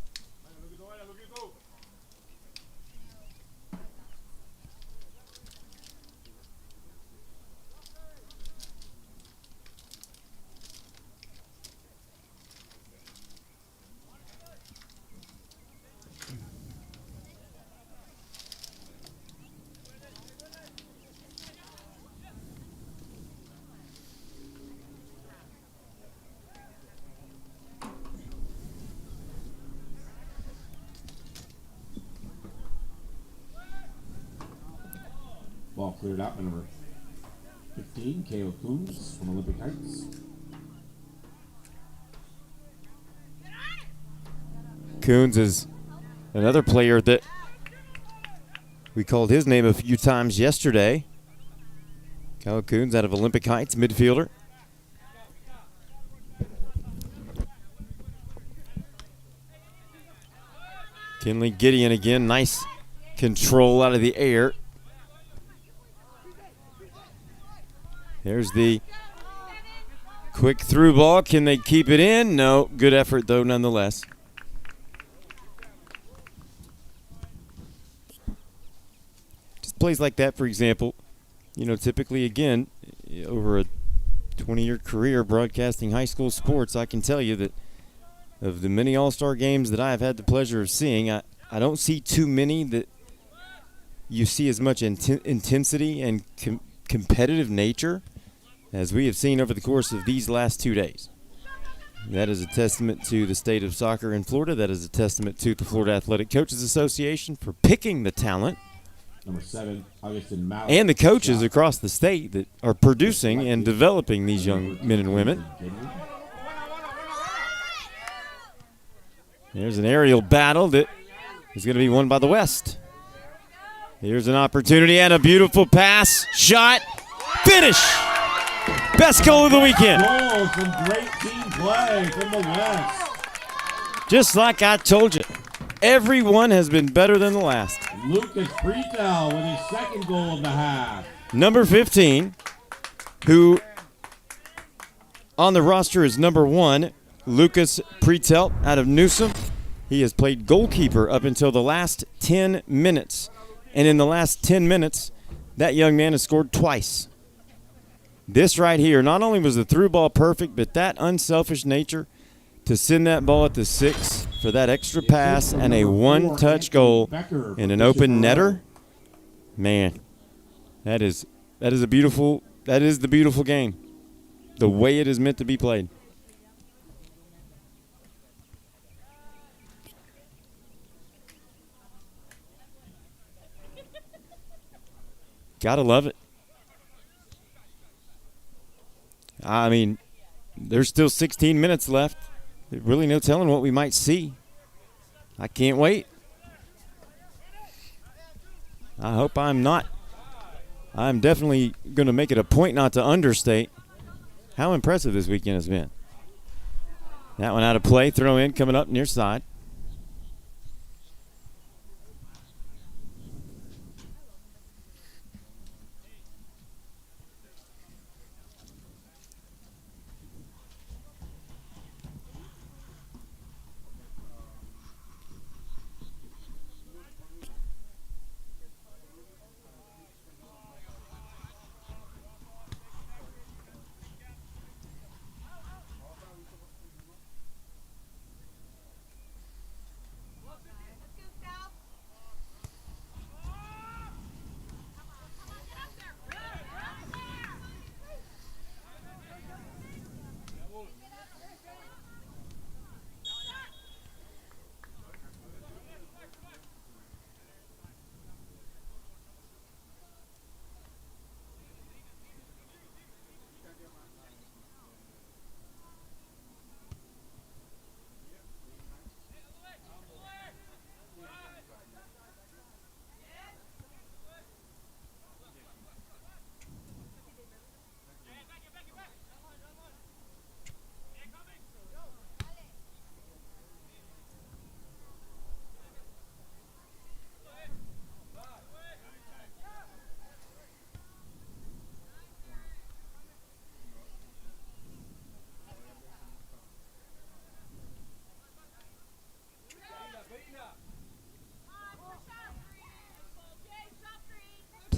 Ball cleared out by number 15, K.O. Coons from Olympic Heights. Coons is another player that we called his name a few times yesterday. Kyle Coons out of Olympic Heights, midfielder. Kinley Gideon again, nice control out of the air. There's the quick through ball. Can they keep it in? No. Good effort, though, nonetheless. Just plays like that, for example, typically, again, over a 20-year career broadcasting high school sports, I can tell you that of the many all-star games that I have had the pleasure of seeing, I don't see too many that you see as much intensity and competitive nature as we have seen over the course of these last 2 days. That is a testament to the state of soccer in Florida. That is a testament to the Florida Athletic Coaches Association for picking the talent. Number 7, Augustin Malik. And the coaches across the state that are producing and developing these young men and women. There's an aerial battle that is going to be won by the West. Here's an opportunity and a beautiful pass, shot, finish. Best goal of the weekend. Goal, some great team play from the West. Just like I told you, everyone has been better than the last. Lucas Pretel with his second goal of the half. Number 15, who on the roster is number 1, Lucas Pretel out of Newsom. He has played goalkeeper up until the last 10 minutes. And in the last 10 minutes, that young man has scored twice. This right here, not only was the through ball perfect, but that unselfish nature to send that ball at the 6 for that extra pass and a one-touch goal in an open netter. Man, that is the beautiful game. The way it is meant to be played. Gotta love it. I mean, there's still 16 minutes left. There's really no telling what we might see. I can't wait. I hope I'm not. I'm definitely going to make it a point not to understate how impressive this weekend has been. That one out of play, throw in, coming up near side.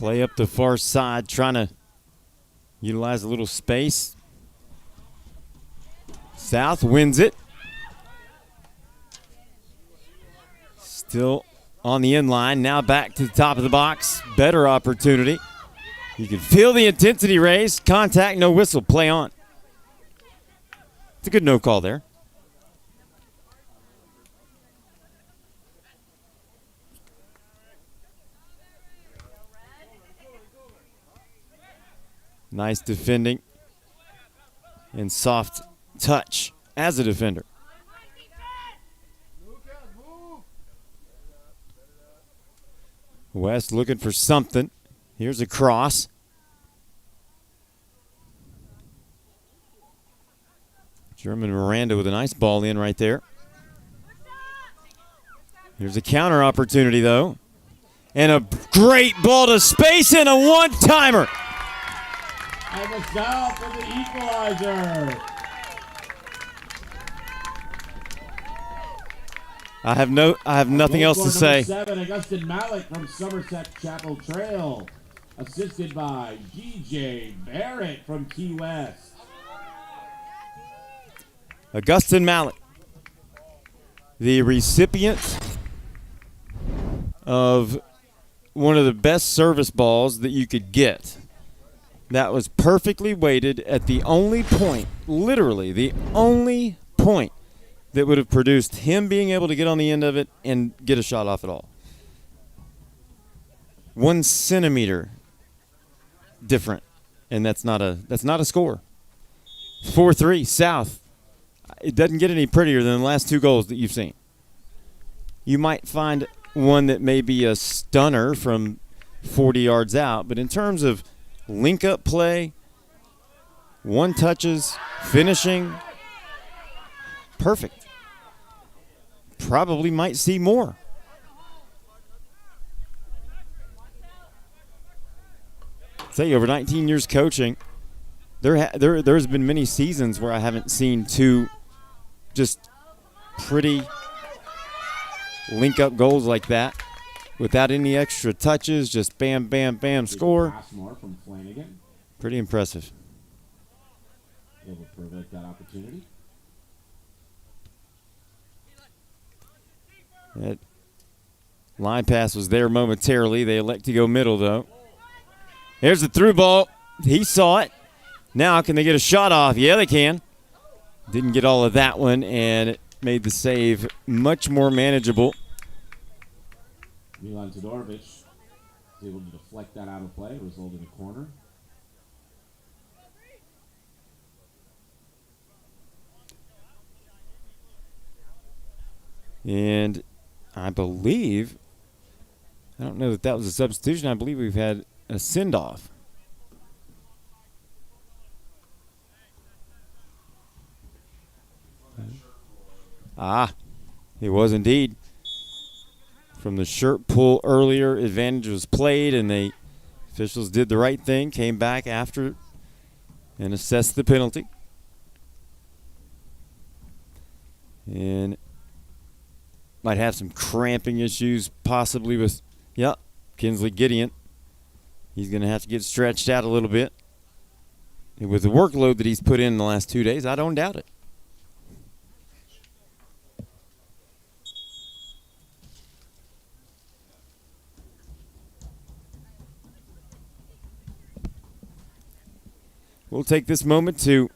Play up the far side, trying to utilize a little space. South wins it. Still on the end line. Now back to the top of the box. Better opportunity. You can feel the intensity raise. Contact, no whistle. Play on. It's a good no call there. Nice defending and soft touch as a defender. West looking for something. Here's a cross. German Miranda with a nice ball in right there. Here's a counter opportunity, though. And a great ball to space and a one-timer. And the South for the equalizer. I have nothing else to say. 7, Augustin Malik from Somerset Chapel Trail, assisted by DJ Barrett from Key West. Augustin Malik, the recipient of one of the best service balls that you could get. That was perfectly weighted at the only point, literally the only point that would have produced him being able to get on the end of it and get a shot off at all. 1 centimeter different, and that's not a score. 4-3 South. It doesn't get any prettier than the last 2 goals that you've seen. You might find one that may be a stunner from 40 yards out, but in terms of link-up play, one touches, finishing, perfect. Probably might see more. Say over 19 years coaching, there's been many seasons where I haven't seen 2 just pretty link-up goals like that without any extra touches, just bam, bam, bam, score. From Flanagan. Pretty impressive. Able to prevent that opportunity. That line pass was there momentarily. They elect to go middle, though. There's the through ball. He saw it. Now can they get a shot off? Yeah, they can. Didn't get all of that one, and it made the save much more manageable. Milan Todorovic is able to deflect that out of play, result in a corner. And I believe, I don't know that was a substitution. I believe we've had a send-off. It was indeed. From the shirt pull earlier, advantage was played, and the officials did the right thing, came back after and assessed the penalty. And might have some cramping issues possibly with, Kinsley Gideon. He's going to have to get stretched out a little bit. And with the workload that he's put in the last 2 days, I don't doubt it. We'll take this moment to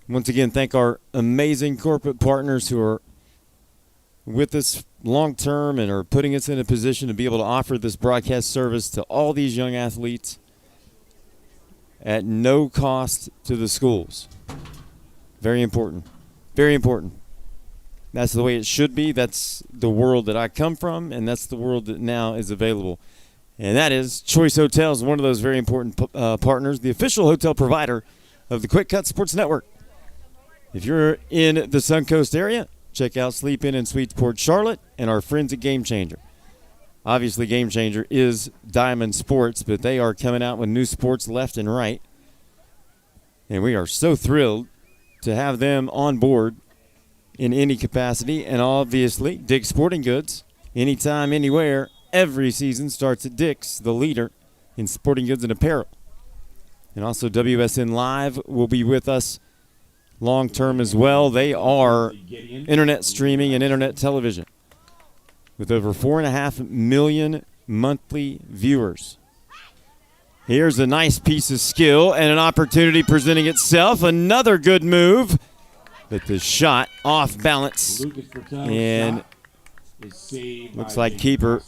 once again thank our amazing corporate partners who are with us long term and are putting us in a position to be able to offer this broadcast service to all these young athletes at no cost to the schools. Very important. Very important. That's the way it should be. That's the world that I come from, and that's the world that now is available. And that is Choice Hotels, one of those very important partners, the official hotel provider of the QwikCut Sports Network. If you're in the Suncoast area, check out Sleep Inn and Suites Port Charlotte and our friends at Game Changer. Obviously, Game Changer is Diamond Sports, but they are coming out with new sports left and right. And we are so thrilled to have them on board in any capacity. And obviously, Dick's Sporting Goods, anytime, anywhere. Every season starts at Dick's, the leader in sporting goods and apparel. And also WSN Live will be with us long term as well. They are internet streaming and internet television with over 4.5 million monthly viewers. Here's a nice piece of skill and an opportunity presenting itself. Another good move, but the shot off balance. And looks like keeper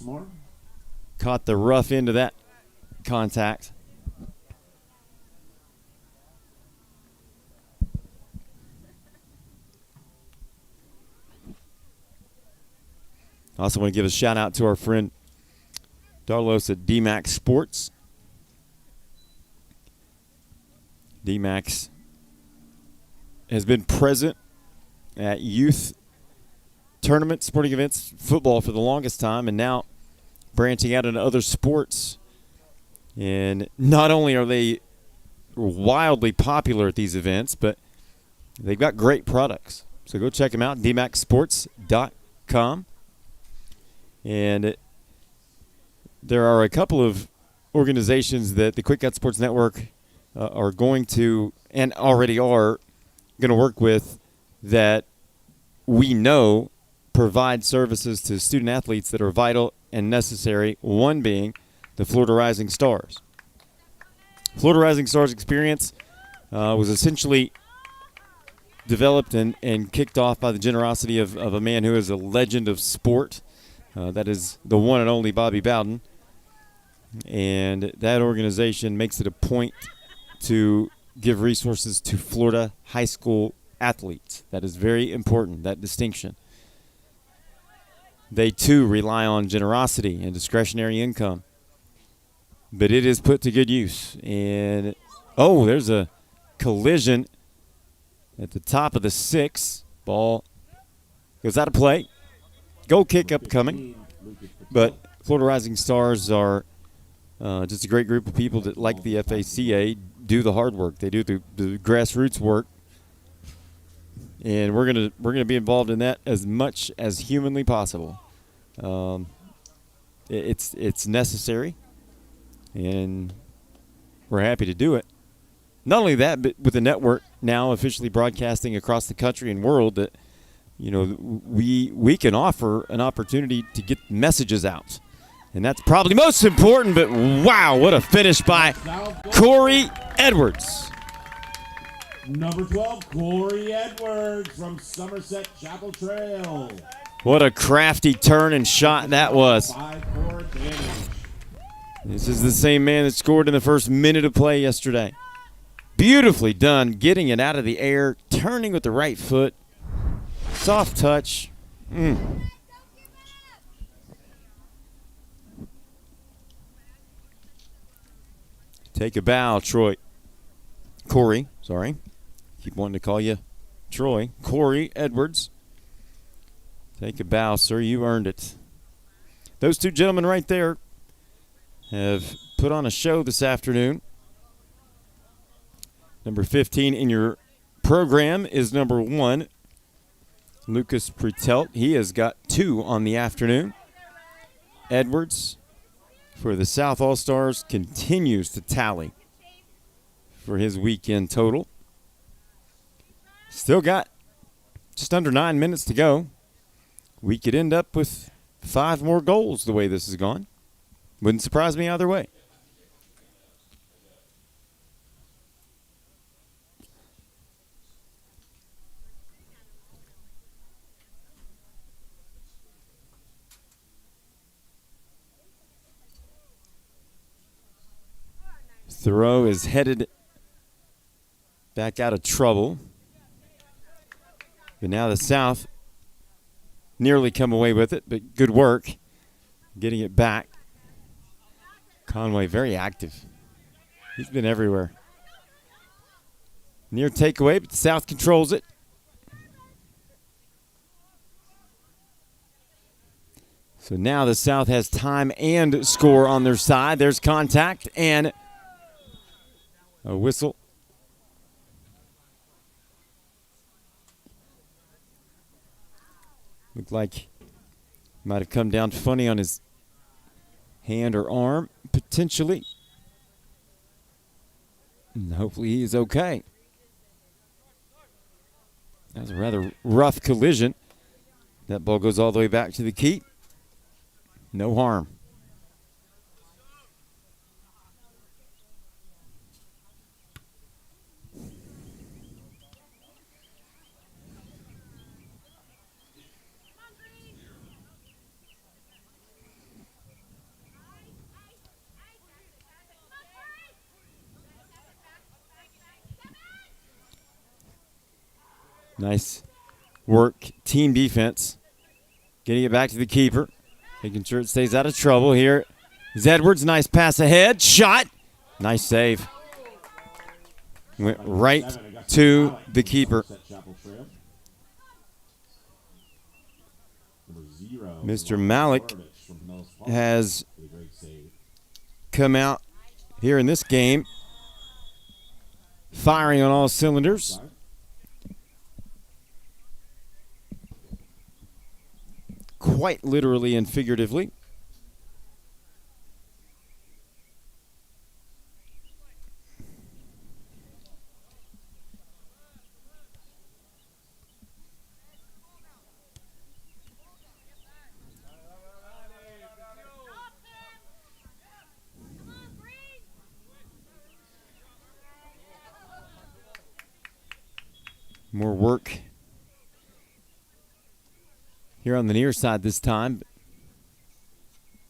caught the rough end of that contact. I also want to give a shout out to our friend Darlos at DMAX Sports. DMAX has been present at youth tournaments, sporting events, football for the longest time, and now branching out into other sports. And not only are they wildly popular at these events, but they've got great products. So go check them out, dmaxsports.com. And there are a couple of organizations that the QwikCut Sports Network are going to, and already are, going to work with that we know provide services to student athletes that are vital and necessary, one being the Florida Rising Stars. Florida Rising Stars experience was essentially developed and kicked off by the generosity of a man who is a legend of sport. That is the one and only Bobby Bowden. And that organization makes it a point to give resources to Florida high school athletes. That is very important, that distinction. They, too, rely on generosity and discretionary income. But it is put to good use. And, oh, there's a collision at the top of the 6. Ball goes out of play. Goal kick upcoming. But Florida Rising Stars are just a great group of people that, like the FACA, do the hard work. They do the grassroots work. And we're gonna be involved in that as much as humanly possible. It's necessary, and we're happy to do it. Not only that, but with the network now officially broadcasting across the country and world, that we can offer an opportunity to get messages out, and that's probably most important. But wow, what a finish by Corey Edwards. Number 12, Corey Edwards from Somerset Chapel Trail. What a crafty turn and shot that was. 5-4 advantage. This is the same man that scored in the first minute of play yesterday. Beautifully done, getting it out of the air, turning with the right foot. Soft touch. Take a bow, Corey, sorry. Keep wanting to call you Troy. Corey Edwards. Take a bow, sir. You earned it. Those two gentlemen right there have put on a show this afternoon. Number 15 in your program is number 1, Lucas Pretelt. He has got 2 on the afternoon. Edwards, for the South All-Stars, continues to tally for his weekend total. Still got just under 9 minutes to go. We could end up with 5 more goals the way this has gone. Wouldn't surprise me either way. Thoreau is headed back out of trouble. But now the South nearly come away with it, but good work getting it back. Conway very active. He's been everywhere. Near takeaway, but the South controls it. So now the South has time and score on their side. There's contact and a whistle. Looked like might have come down funny on his hand or arm, potentially. And hopefully he is okay. That was a rather rough collision. That ball goes all the way back to the keep. No harm. Nice work, team defense. Getting it back to the keeper. Making sure it stays out of trouble. Here is Edwards. Nice pass ahead. Shot. Nice save. Went right to the keeper. Mr. Malik has come out here in this game firing on all cylinders. Quite literally and figuratively. More work here on the near side this time.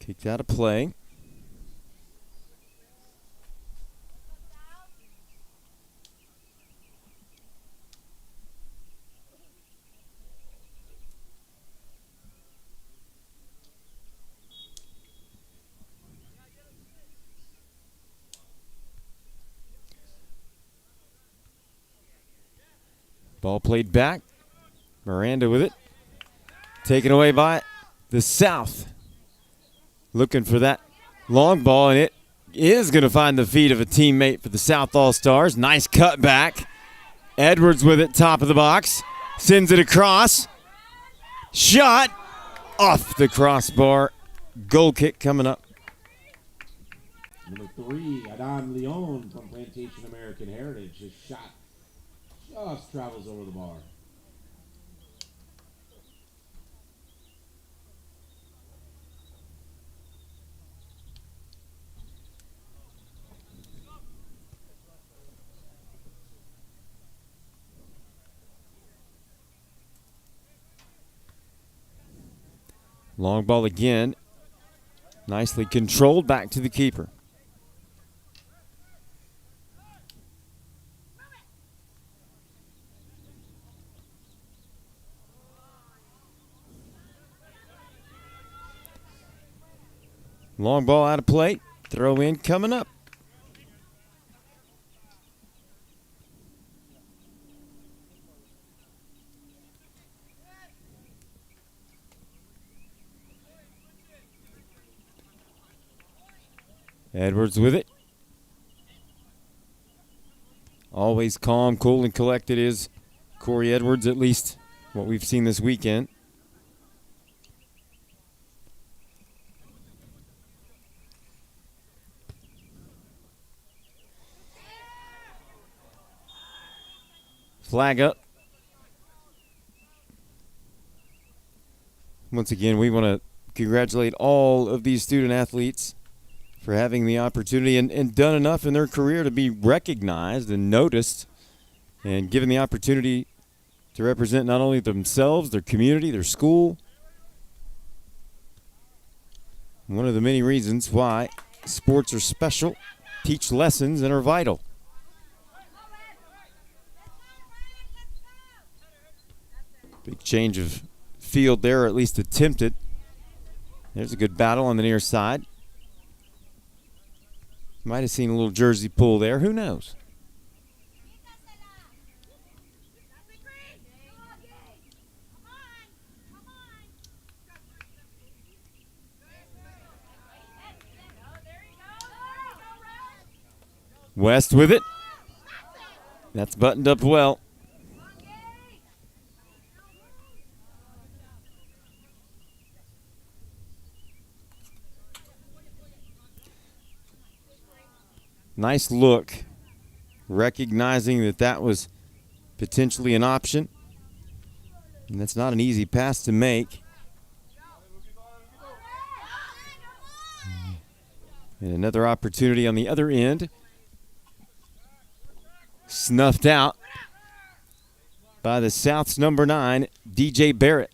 Kicked out of play. Ball played back. Miranda with it. Taken away by the South. Looking for that long ball, and it is going to find the feet of a teammate for the South All-Stars. Nice cut back. Edwards with it, top of the box. Sends it across. Shot off the crossbar. Goal kick coming up. Number 3, Adam Leon from Plantation American Heritage. His shot just travels over the bar. Long ball again. Nicely controlled back to the keeper. Long ball out of play. Throw in coming up. Edwards with it. Always calm, cool, and collected is Corey Edwards, at least what we've seen this weekend. Flag up. Once again, we want to congratulate all of these student athletes for having the opportunity and done enough in their career to be recognized and noticed and given the opportunity to represent not only themselves, their community, their school. One of the many reasons why sports are special, teach lessons, and are vital. Big change of field there, or at least attempted. There's a good battle on the near side. Might have seen a little jersey pull there. Who knows? West with it. That's buttoned up well. Nice look recognizing that that was potentially an option. And that's not an easy pass to make. And another opportunity on the other end. Snuffed out by the South's number 9, DJ Barrett.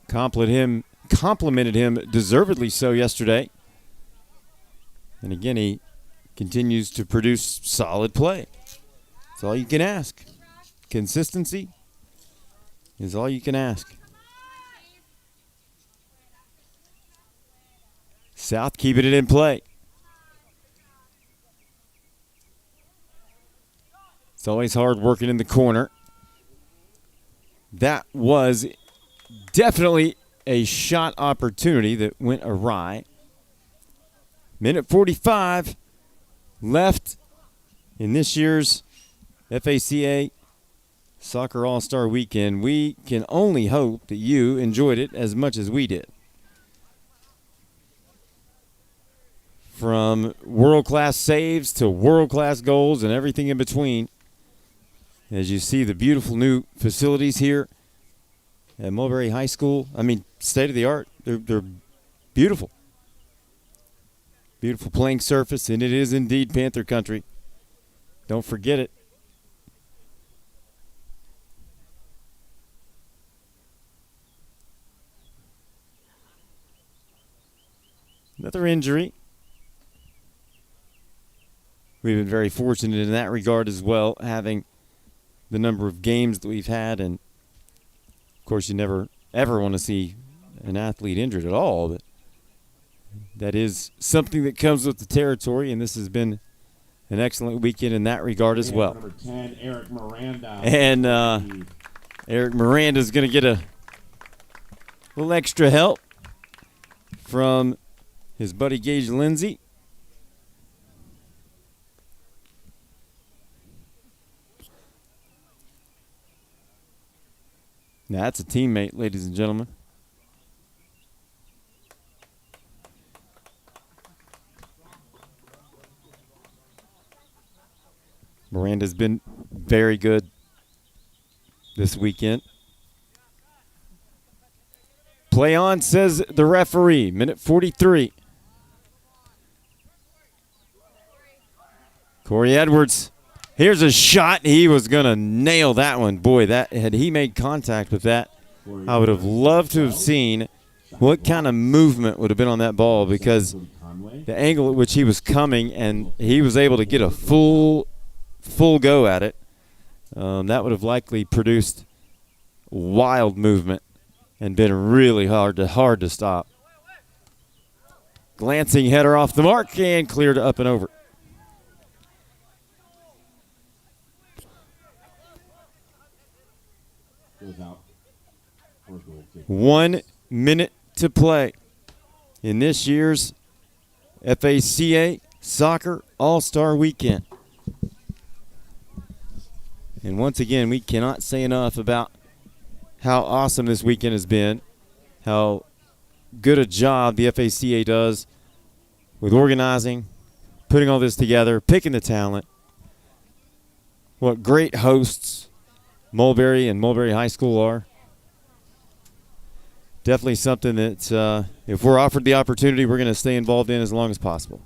Complimented him deservedly so yesterday. And again, he continues to produce solid play. That's all you can ask. Consistency is all you can ask. South keeping it in play. It's always hard working in the corner. That was definitely a shot opportunity that went awry. Minute 45 left in this year's FACA Soccer All-Star Weekend. We can only hope that you enjoyed it as much as we did. From world-class saves to world-class goals and everything in between. As you see the beautiful new facilities here at Mulberry High School. I mean, state-of-the-art. They're beautiful. Beautiful playing surface, and it is indeed Panther country. Don't forget it. Another injury. We've been very fortunate in that regard as well, having the number of games that we've had. And, of course, you never, ever want to see an athlete injured at all. But that is something that comes with the territory, and this has been an excellent weekend in that regard as well. Number 10, Eric Miranda. And Eric Miranda is going to get a little extra help from his buddy Gage Lindsay. Now, that's a teammate, ladies and gentlemen. Miranda's been very good this weekend. Play on, says the referee. Minute 43. Corey Edwards. Here's a shot. He was going to nail that one. Boy, that had he made contact with that, I would have loved to have seen what kind of movement would have been on that ball, because the angle at which he was coming, and he was able to get a full go at it. That would have likely produced wild movement and been really hard to stop. Glancing header off the mark and cleared up and over. Goes out for a goal kick. 1 minute to play in this year's FACA Soccer All-Star Weekend. And once again, we cannot say enough about how awesome this weekend has been, how good a job the FACA does with organizing, putting all this together, picking the talent. What great hosts Mulberry and Mulberry High School are. Definitely something that if we're offered the opportunity, we're going to stay involved in as long as possible.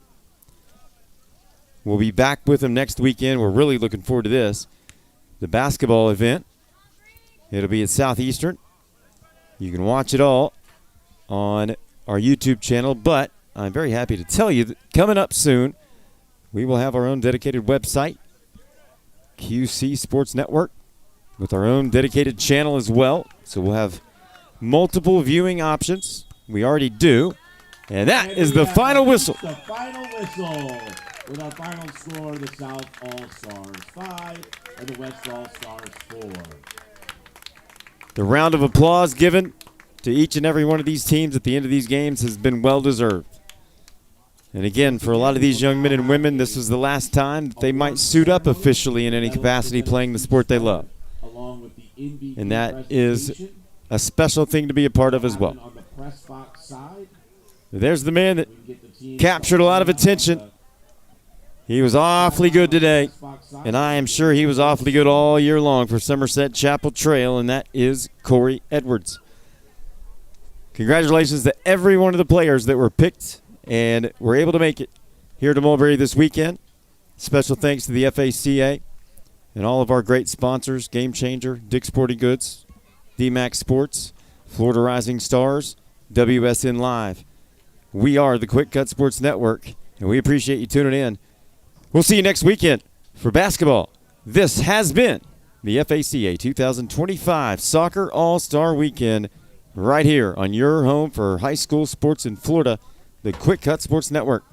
We'll be back with them next weekend. We're really looking forward to this. The basketball event. It'll be at Southeastern. You can watch it all on our YouTube channel, but I'm very happy to tell you that coming up soon, we will have our own dedicated website, QC Sports Network, with our own dedicated channel as well. So we'll have multiple viewing options. We already do. And that is the final whistle. The final whistle. With our final score, the South All-Stars 5 and the West All-Stars 4. The round of applause given to each and every one of these teams at the end of these games has been well deserved. And again, for a lot of these young men and women, this is the last time that they might suit up officially in any capacity playing the sport they love. And that is a special thing to be a part of as well. There's the man that captured a lot of attention He was awfully good today, and I am sure he was awfully good all year long for Somerset Chapel Trail, and that is Corey Edwards. Congratulations to every one of the players that were picked and were able to make it here to Mulberry this weekend. Special thanks to the FACA and all of our great sponsors, Game Changer, Dick's Sporting Goods, DMAX Sports, Florida Rising Stars, WSN Live. We are the QwikCut Sports Network, and we appreciate you tuning in. We'll see you next weekend for basketball. This has been the FACA 2025 Soccer All-Star Weekend right here on your home for high school sports in Florida, the QwikCut Sports Network.